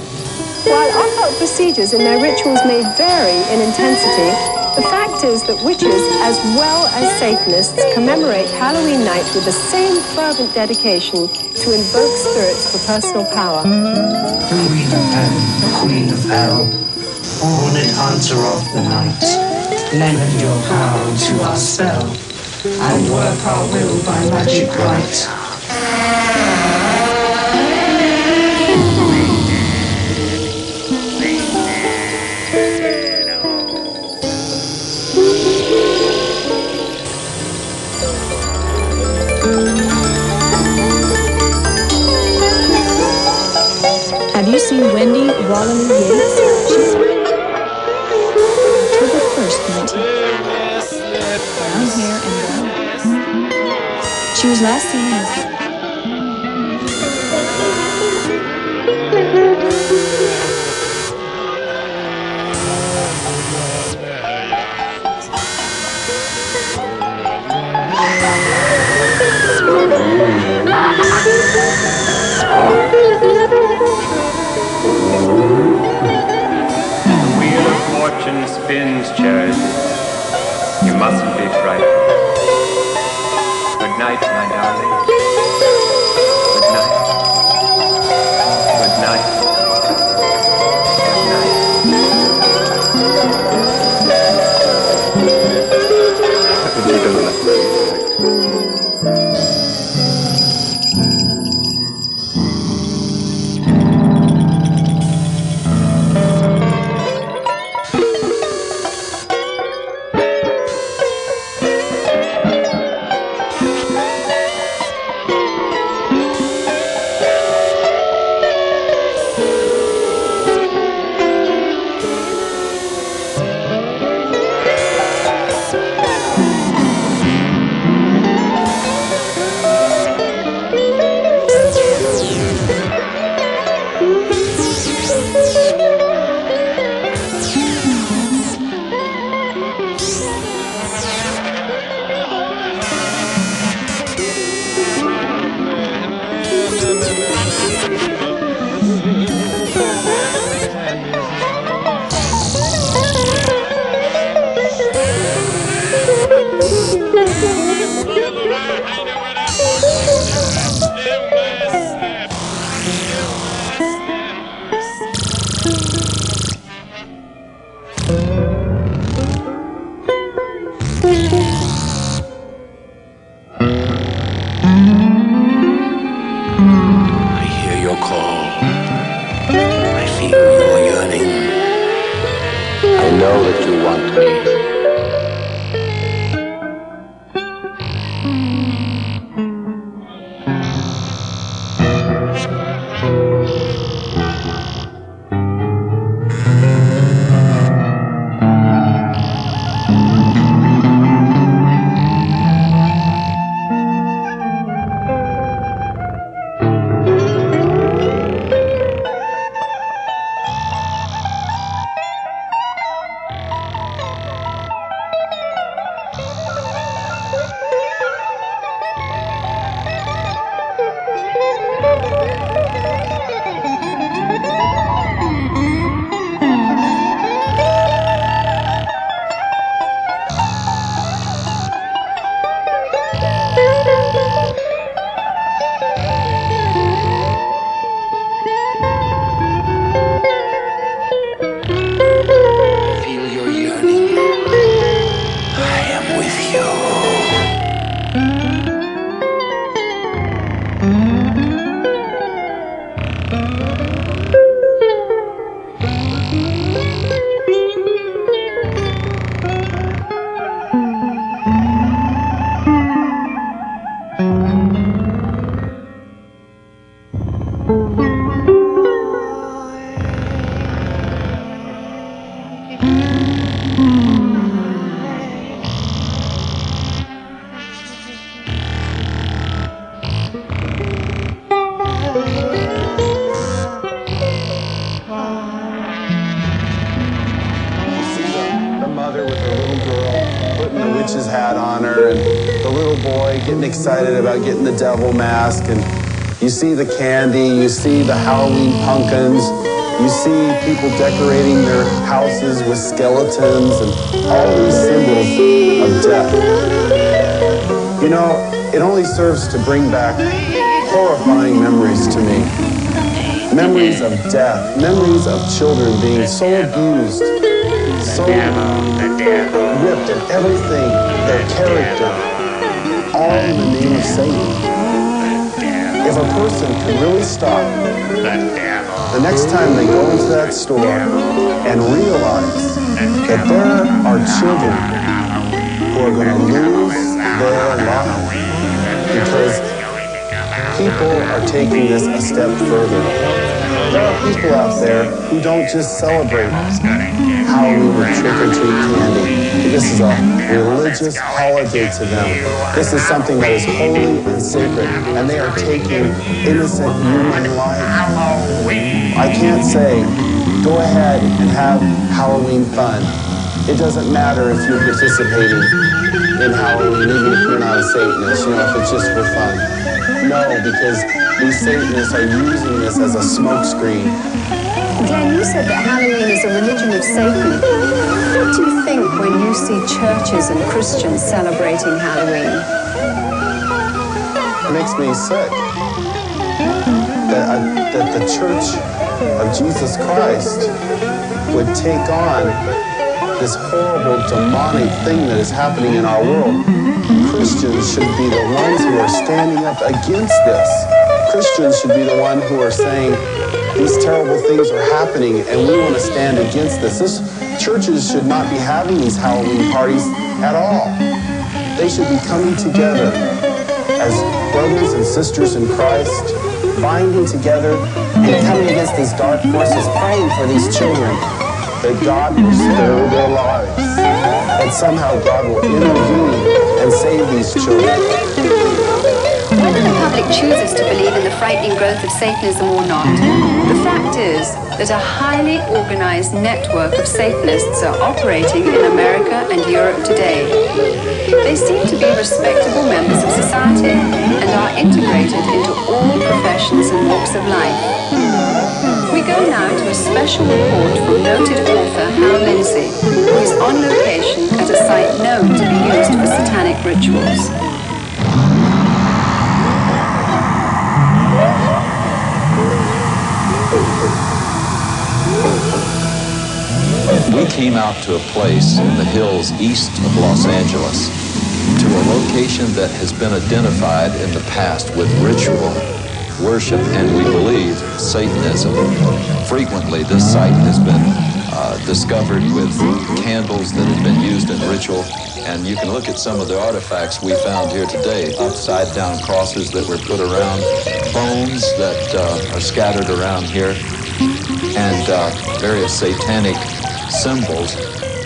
While occult procedures and their rituals may vary in intensity, the fact is that witches, as well as Satanists, commemorate Halloween night with the same fervent dedication to invoke spirits for personal power. Queen of heaven, Queen of hell, horned hunter of the night, lend your power to our spell, and work our will by magic right. Have you seen Wendy Wallaly Yates? She's October 1st, 19. Brown hair and brown eyes. She was last seen in Fortune spins, Charity. You mustn't be frightened. Good night, my darling. Good night. Good night. Good night. What did you do that? your yearning. I know that you want me. Excited about getting the devil mask, and you see the candy, you see the Halloween pumpkins, you see people decorating their houses with skeletons and all these symbols of death. You know, it only serves to bring back horrifying memories to me. Memories of death, memories of children being so abused, so ripped at everything, their character, all in the name of Satan. If a person can really stop the next time they go into that store and realize that there are children who are going to lose their lives because people are taking this a step further. There are people out there who don't just celebrate Halloween with trick-or-treat candy. This is a religious holiday to them. This is something that is holy and sacred, and they are taking innocent human life. I can't say, go ahead and have Halloween fun. It doesn't matter if you're participating in Halloween, even if you're not a Satanist, you know, if it's just for fun. No, because these Satanists are using this as a smokescreen. Glenn, you said that Halloween is a religion of Satan. What do you think when you see churches and Christians celebrating Halloween? It makes me sick that the Church of Jesus Christ would take on this horrible demonic thing that is happening in our world. Christians should be the ones who are standing up against this. Christians should be the ones who are saying, these terrible things are happening and we want to stand against this. Churches should not be having these Halloween parties at all. They should be coming together as brothers and sisters in Christ, binding together and coming against these dark forces, praying for these children, that God will spare their lives, that somehow God will intervene and save these children. Whether the public chooses to believe in the frightening growth of Satanism or not, the fact is that a highly organized network of Satanists are operating in America and Europe today. They seem to be respectable members of society and are integrated into all professions and walks of life. We go now to a special report from noted author Hal Lindsey, who is on location at a site known to be used for satanic rituals. We came out to a place in the hills east of Los Angeles, to a location that has been identified in the past with ritual. worship, and we believe Satanism. Frequently, this site has been discovered with candles that have been used in ritual, and you can look at some of the artifacts we found here today. Upside-down crosses that were put around, bones that are scattered around here, and various satanic symbols,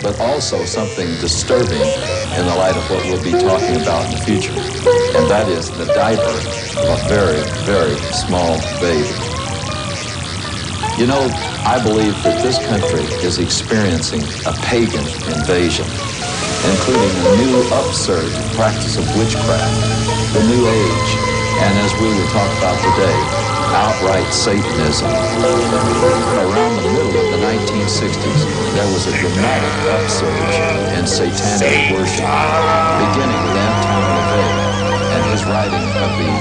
but also something disturbing in the light of what we'll be talking about in the future, and that is the diaper of a very, very small baby. You know, I believe that this country is experiencing a pagan invasion, including a new upsurge practice of witchcraft, the New Age, and as we will talk about today, outright Satanism. Around the middle of the 1960s, there was a dramatic upsurge in satanic worship, beginning with Anton LaVey and his writing of the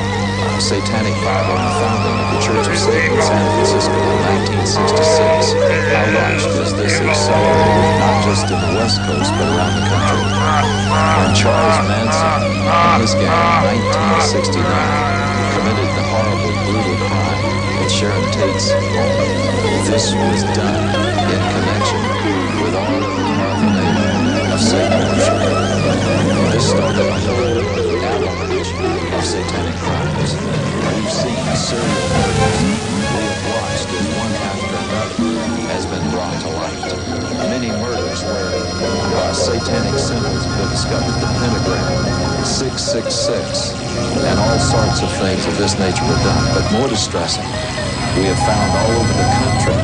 Satanic Bible and the founding of the Church of Satan in San Francisco in 1966. I watched as this accelerated, not just in the West Coast, but around the country. And Charles Manson and his gang in 1969 committed the horrible, brutal crime with Sharon Tate's home. This was done in connection with all of the paraphernalia of Satan worship. This started a whole avalanche of satanic crimes. We've seen serial murders. We have watched as one after another has been brought to light. Many murders where satanic symbols have been discovered. The pentagram, 666, and all sorts of things of this nature were done. But more distressing, we have found all over the country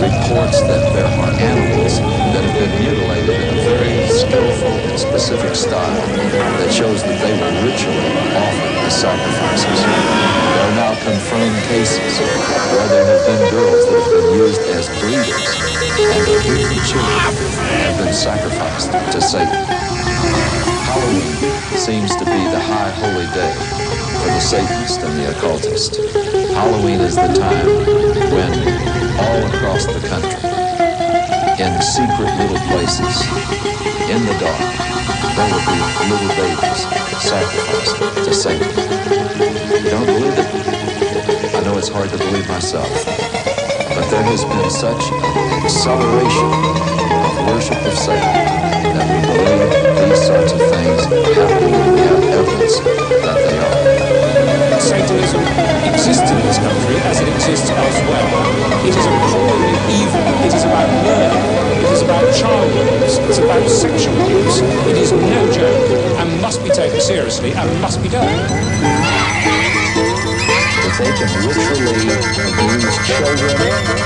reports that there are animals that have been mutilated in a very skillful and specific style that shows that they were ritually offered as sacrifices. There are now confirmed cases where there have been girls that have been used as breeders, and their infant children have been sacrificed to Satan. Halloween seems to be the high holy day for the Satanist and the occultist. Halloween is the time when all across the country, in secret little places, in the dark, there will be little babies sacrificed to Satan. You don't believe it? I know it's hard to believe myself, but there has been such an acceleration of worship of Satan that we believe these sorts of things happening, and we have evidence that they are. Satanism exists in this country as it exists elsewhere. It is appallingly evil. It is about murder. It is about child abuse. It's about sexual abuse. It is no joke and must be taken seriously and must be done. If they can ritually abuse children,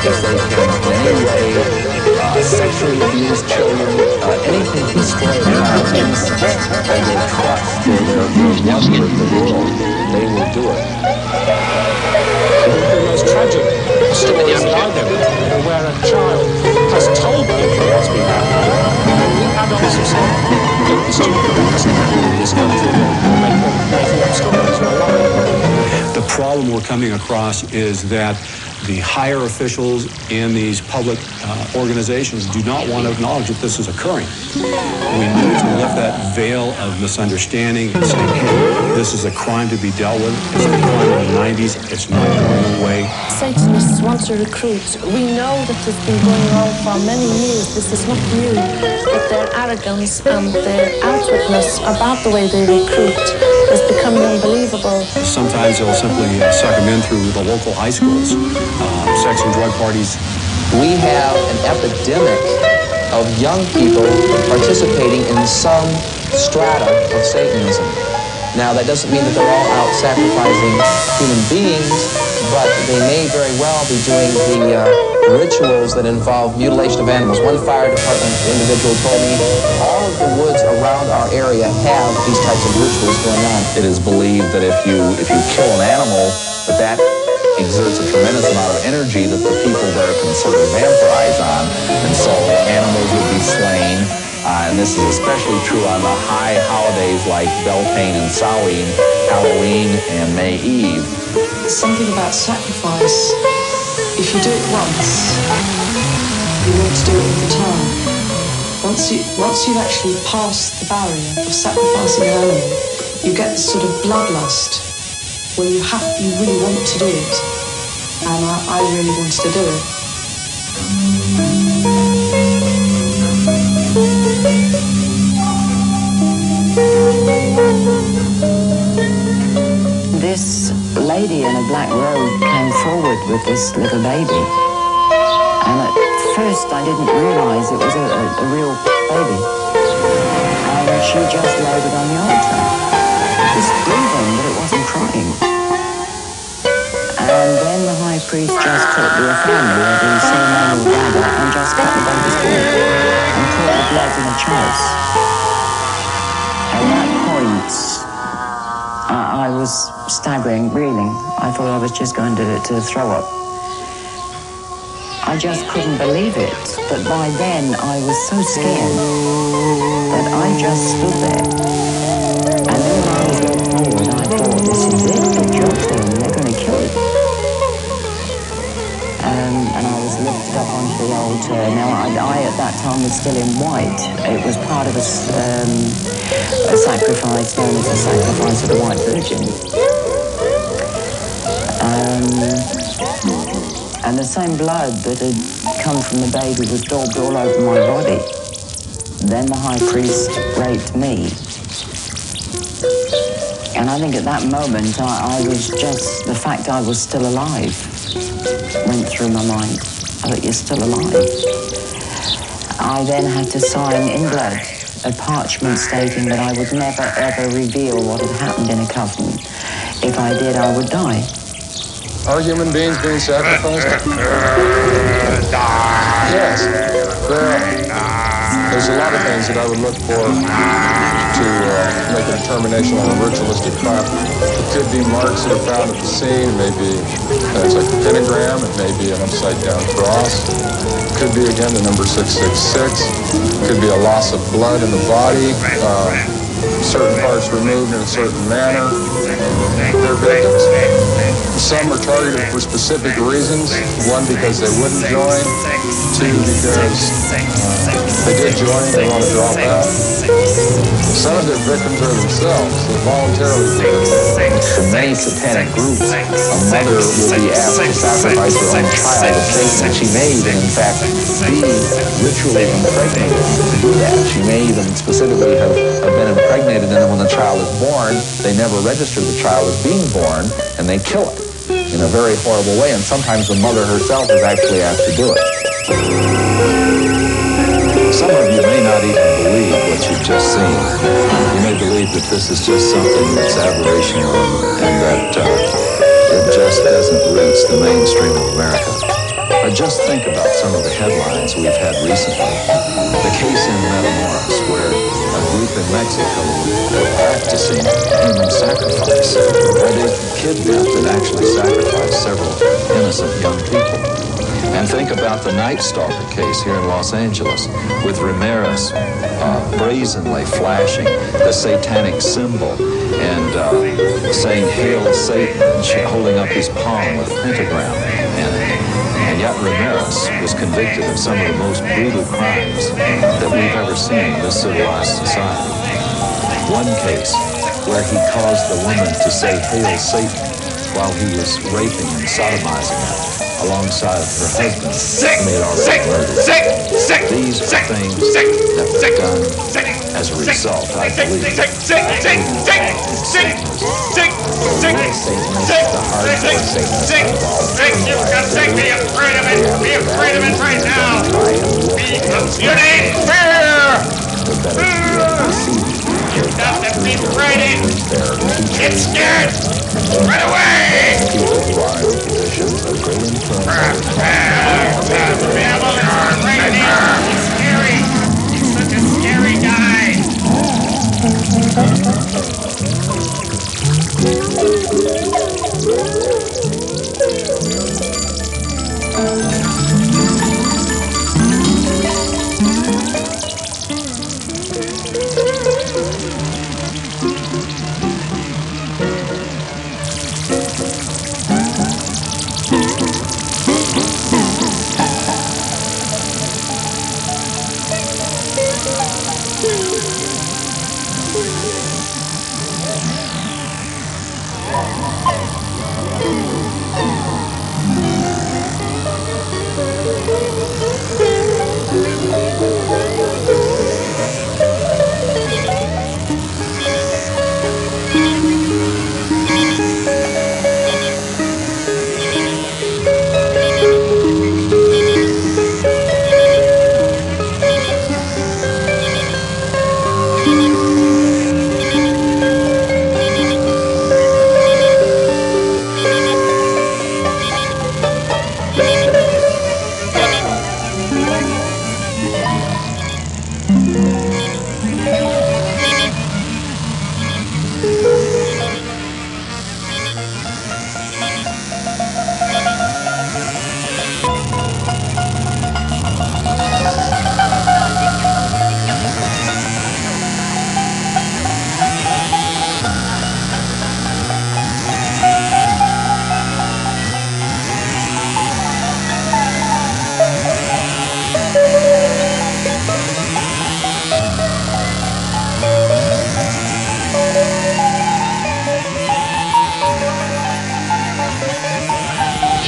if they can in any way sexually abuse children, anything to destroy a child's innocence and their trust in their wonder of the world, they will do it. The most tragic stories that I know are where a child has told people what's been happening, and the adults have said, look, the stupid thing doesn't happen in this country, and making up stories or lying. The problem we're coming across is that the higher officials in these public organizations do not want to acknowledge that this is occurring. We need to lift that veil of misunderstanding and say, hey, this is a crime to be dealt with. It's been going on in the 90s. It's not going away. Satanists want to recruit. We know that it's been going on for many years. This is not new. But their arrogance and their outwardness about the way they recruit is becoming unbelievable. Sometimes they'll simply suck them in through the local high schools, sex and drug parties. We have an epidemic of young people participating in some strata of Satanism. Now, that doesn't mean that they're all out sacrificing human beings, but they may very well be doing the rituals that involve mutilation of animals. One fire department individual told me all of the woods around our area have these types of rituals going on. It is believed that if you kill an animal, that exerts a tremendous amount of energy that the people there can sort of vampirize on, and so animals would be slain. And this is especially true on the high holidays like Beltane and Samhain, Halloween, and May Eve. Something about sacrifice. If you do it once, you want to do it all the time. Once you've actually passed the barrier of sacrificing an animal, you get this sort of bloodlust. where you really want to do it. And I really wanted to do it. This lady in a black robe came forward with this little baby. And at first I didn't realise it was a real baby. And she just laid it on the altar. It was breathing, but it wasn't crying. And then the high priest just took the family of the ceremonial dagger and just cut the baby's throat and poured the blood in a chalice. At that point, I was staggering, reeling. I thought I was just going to throw up. I just couldn't believe it, but by then I was so scared that I just stood there. And then when I was led forward, I thought, this is it, the job's done, they're going to kill it. And I was lifted up onto the altar. Now, I at that time was still in white. It was part of a sacrifice known as the sacrifice of the White Virgin. And the same blood that had come from the baby was daubed all over my body. Then the high priest raped me. And I think at that moment, I was just, the fact I was still alive went through my mind. I thought, you're still alive. I then had to sign in blood a parchment stating that I would never ever reveal what had happened in a coven. If I did, I would die. Are human beings being sacrificed? Yes. There's a lot of things that I would look for to make a determination on a ritualistic craft. It could be marks that are found at the scene. It may be it's like a pentagram. It may be an upside-down cross. It could be, again, the number 666. It could be a loss of blood in the body. Certain parts removed in a certain manner. They're victims. Some are targeted for specific reasons. One, because they wouldn't join. Two, because they did join, they want to drop out. Some of their victims are themselves. They voluntarily do it. For many satanic groups, a mother will be asked to sacrifice her own child to Satan. She may even, in fact, be ritually impregnated to do that. She may even specifically have been impregnated, and then when the child is born, they never register the child as being born, and they kill it in a very horrible way, and sometimes the mother herself is actually asked to do it. Some of you may not even believe what you've just seen. You may believe that this is just something that's aberrational and that it just doesn't reach the mainstream of America. But just think about some of the headlines we've had recently. The case in Matamoros, where a group in Mexico were practicing human sacrifice, where they kidnapped and actually sacrificed several innocent young people. And think about the Night Stalker case here in Los Angeles with Ramirez brazenly flashing the satanic symbol and saying, "Hail Satan," and holding up his palm with pentagram in it. And yet Ramirez was convicted of some of the most brutal crimes that we've ever seen in this civilized society. One case where he caused the woman to say, "Hail Satan," while he was raping and sodomizing her alongside of her husband, whom he had already murdered. These are things that were done as a result, I believe, of Satanism. The hardcore Satanists You've got to be afraid of it. Be afraid of it right now. You need fear. You've got to be frightened. Get scared. Right away. People who are in positions of great influence. Right there. It's scary. It's such a scary guy.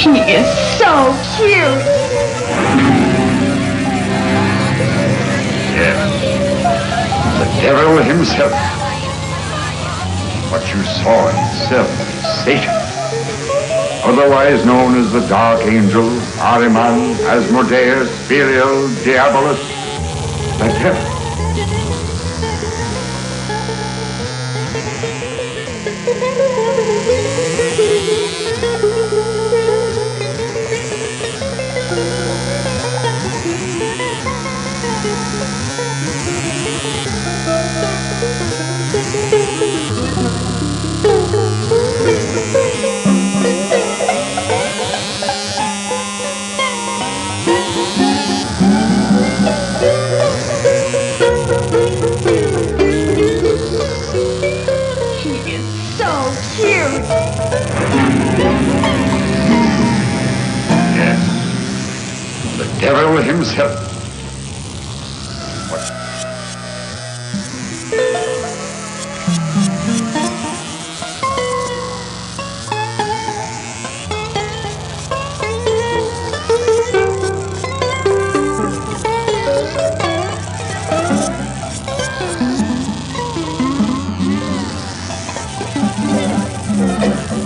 He is so cute. Yes, the devil himself. What you saw himself is Satan, otherwise known as the Dark Angel, Ahriman, Asmodeus, Belial, Diabolus, the devil. Devil himself. What? He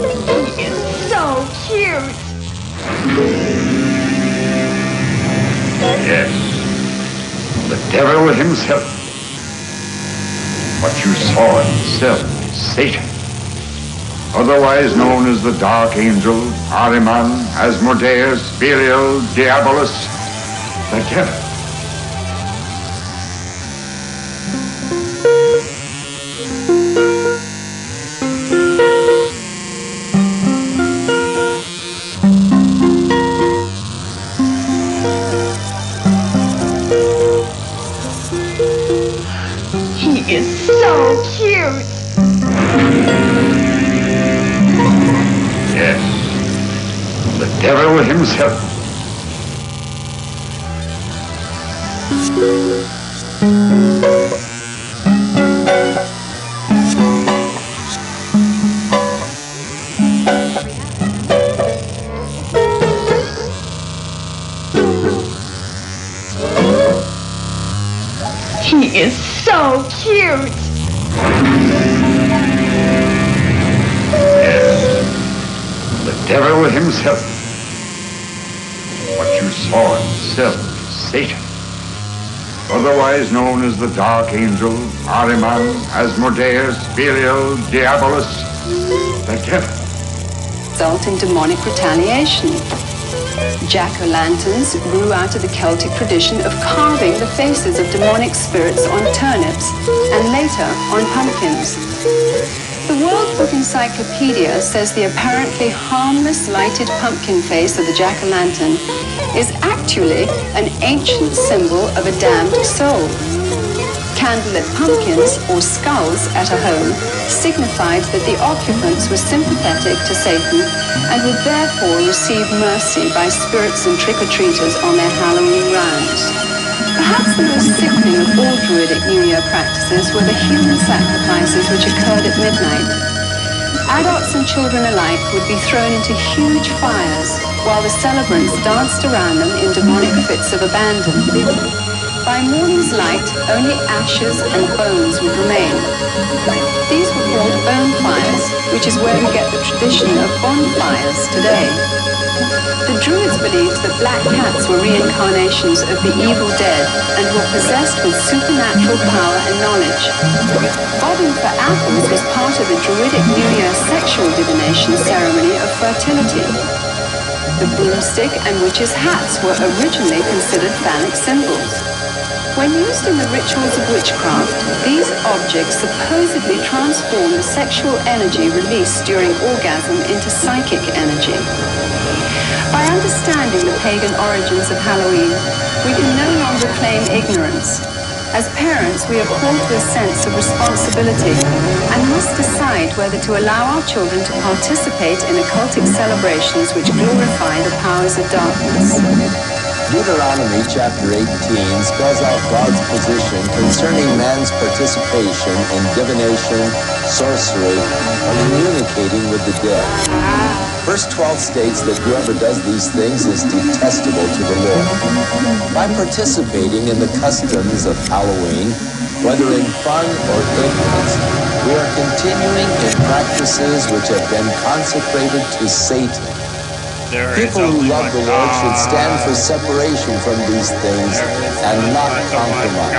is so cute. Yes, the devil himself. What you saw himself is Satan, otherwise known as the Dark Angel, Ahriman, Asmodeus, Belial, Diabolus, the devil. Devil himself. He is so cute. Yes, the devil himself. What you saw himself is Satan, otherwise known as the Dark Angel, Ahriman, Asmodeus, Belial, Diabolus, the devil. Result in demonic retaliation. Jack-o'-lanterns grew out of the Celtic tradition of carving the faces of demonic spirits on turnips and later on pumpkins. The World Book Encyclopedia says the apparently harmless lighted pumpkin face of the jack-o'-lantern is actually an ancient symbol of a damned soul. Candlelit pumpkins, or skulls, at a home signified that the occupants were sympathetic to Satan and would therefore receive mercy by spirits and trick-or-treaters on their Halloween rounds. Perhaps the most sickening of all Druidic New Year practices were the human sacrifices which occurred at midnight. Adults and children alike would be thrown into huge fires while the celebrants danced around them in demonic fits of abandon. By morning's light, only ashes and bones would remain. These were called bone fires, which is where we get the tradition of bonfires today. The Druids believed that black cats were reincarnations of the evil dead and were possessed with supernatural power and knowledge. Bobbing for apples was part of the Druidic New Year sexual divination ceremony of fertility. The broomstick and witches' hats were originally considered phallic symbols. When used in the rituals of witchcraft, these objects supposedly transform the sexual energy released during orgasm into psychic energy. By understanding the pagan origins of Halloween, we can no longer claim ignorance. As parents, we are called to a sense of responsibility and must decide whether to allow our children to participate in occultic celebrations which glorify the powers of darkness. Deuteronomy chapter 18 spells out God's position concerning man's participation in divination, sorcery, and communicating with the dead. Verse 12 states that whoever does these things is detestable to the Lord. By participating in the customs of Halloween, whether in fun or ignorance, we are continuing in practices which have been consecrated to Satan. People who love the Lord should stand for separation from these things and not compromise.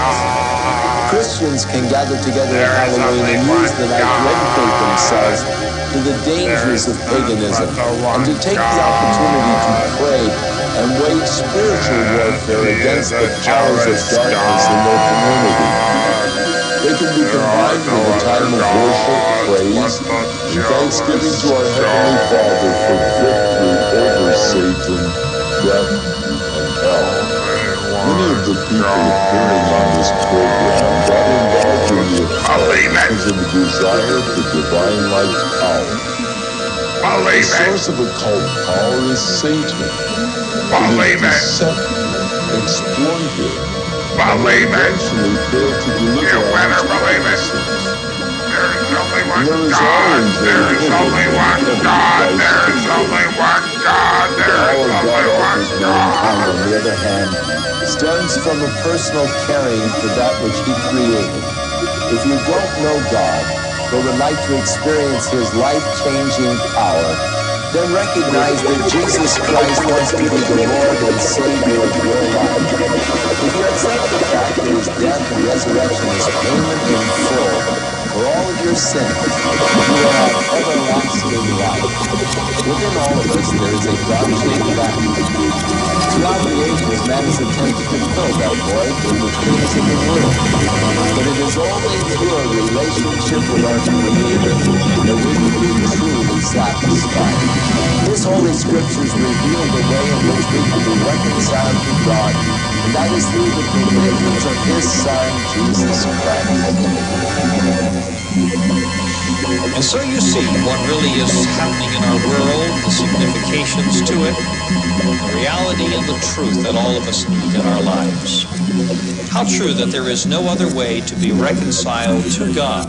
Christians can gather together at Halloween and use the night to educate themselves to the dangers of paganism and to take the opportunity to pray and wage spiritual warfare against the powers of darkness in their community. They can be combined with a time of worship, praise, and thanksgiving to our Heavenly Father for victory over Satan, death, and hell. Many of the people appearing on this program got involved in the occult because of a desire for divine light power. The source of occult power is Satan. It is deceptive, exploited, and eventually failed to deliver us to innocence. There is always God. There is only one God. The power God offers mankind, on the other hand, stems from a personal caring for that which He created. If you don't know God, but would like to experience His life-changing power, then recognize that Jesus Christ wants to be the Lord and Savior of your life. If you accept the fact that His death and resurrection is payment in full for all of your sins, you will have everlasting life. Within all of us, there is a God-shaped vacuum. Throughout the ages, man has attempted to fill that void with the things of the world. But it is only through a relationship with our Creator that we can be truly satisfied. His Holy Scriptures reveal the way in which we can be reconciled to God, and that is through the provisions of His Son, Jesus Christ. And so you see what really is happening in our world, the significations to it, the reality and the truth that all of us need in our lives. How true that there is no other way to be reconciled to God,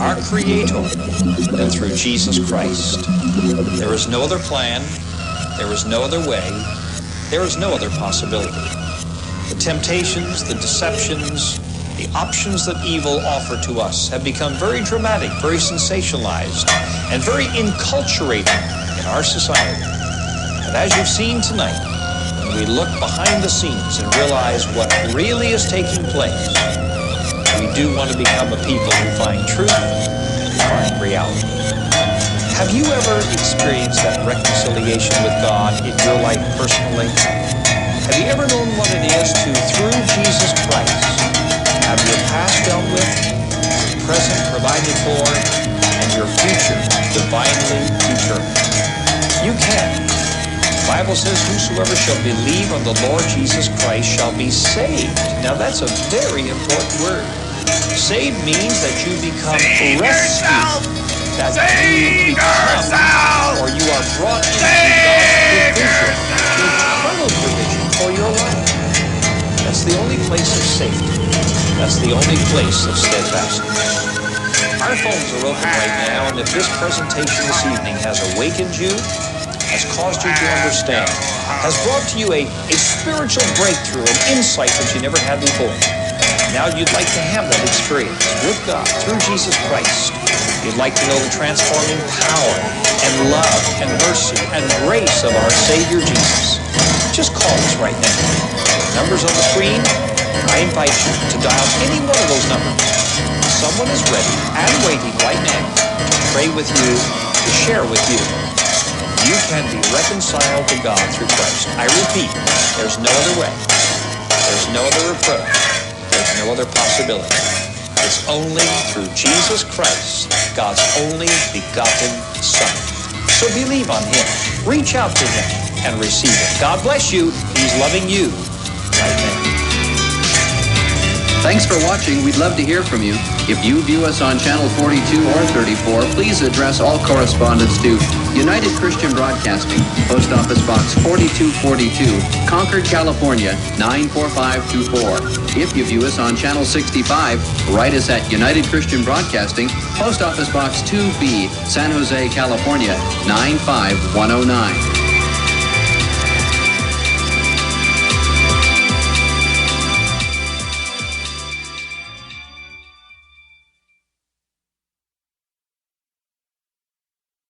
our Creator, than through Jesus Christ. There is no other plan, there is no other way, there is no other possibility. The temptations, the deceptions, the options that evil offer to us have become very dramatic, very sensationalized, and very enculturating in our society. And as you've seen tonight, when we look behind the scenes and realize what really is taking place, we do want to become a people who find truth, who find reality. Have you ever experienced that reconciliation with God in your life personally? Have you ever known what it is to, through Jesus Christ, have your past dealt with, your present provided for, and your future divinely determined? You can. The Bible says, whosoever shall believe on the Lord Jesus Christ shall be saved. Now that's a very important word. Saved means that you become rescued. That you become, or you are brought into God's provision, eternal provision for your life. That's the only place of safety. That's the only place of steadfastness. Our phones are open right now, and if this presentation this evening has awakened you, has caused you to understand, has brought to you a spiritual breakthrough, an insight that you never had before. Now you'd like to have that experience with God through Jesus Christ. You'd like to know the transforming power and love and mercy and grace of our Savior Jesus. Just call us right now. Numbers on the screen. I invite you to dial any one of those numbers. Someone is ready and waiting right now to pray with you, to share with you. You can be reconciled to God through Christ. I repeat, there's no other way. There's no other approach. There's no other possibility. It's only through Jesus Christ, God's only begotten Son. So believe on Him. Reach out to Him and receive it. God bless you. He's loving you right now. Thanks for watching. We'd love to hear from you. If you view us on channel 42 or 34, please address all correspondence to United Christian Broadcasting, Post Office Box 4242, Concord, California, 94524. If you view us on Channel 65, write us at United Christian Broadcasting, Post Office Box 2B, San Jose, California, 95109.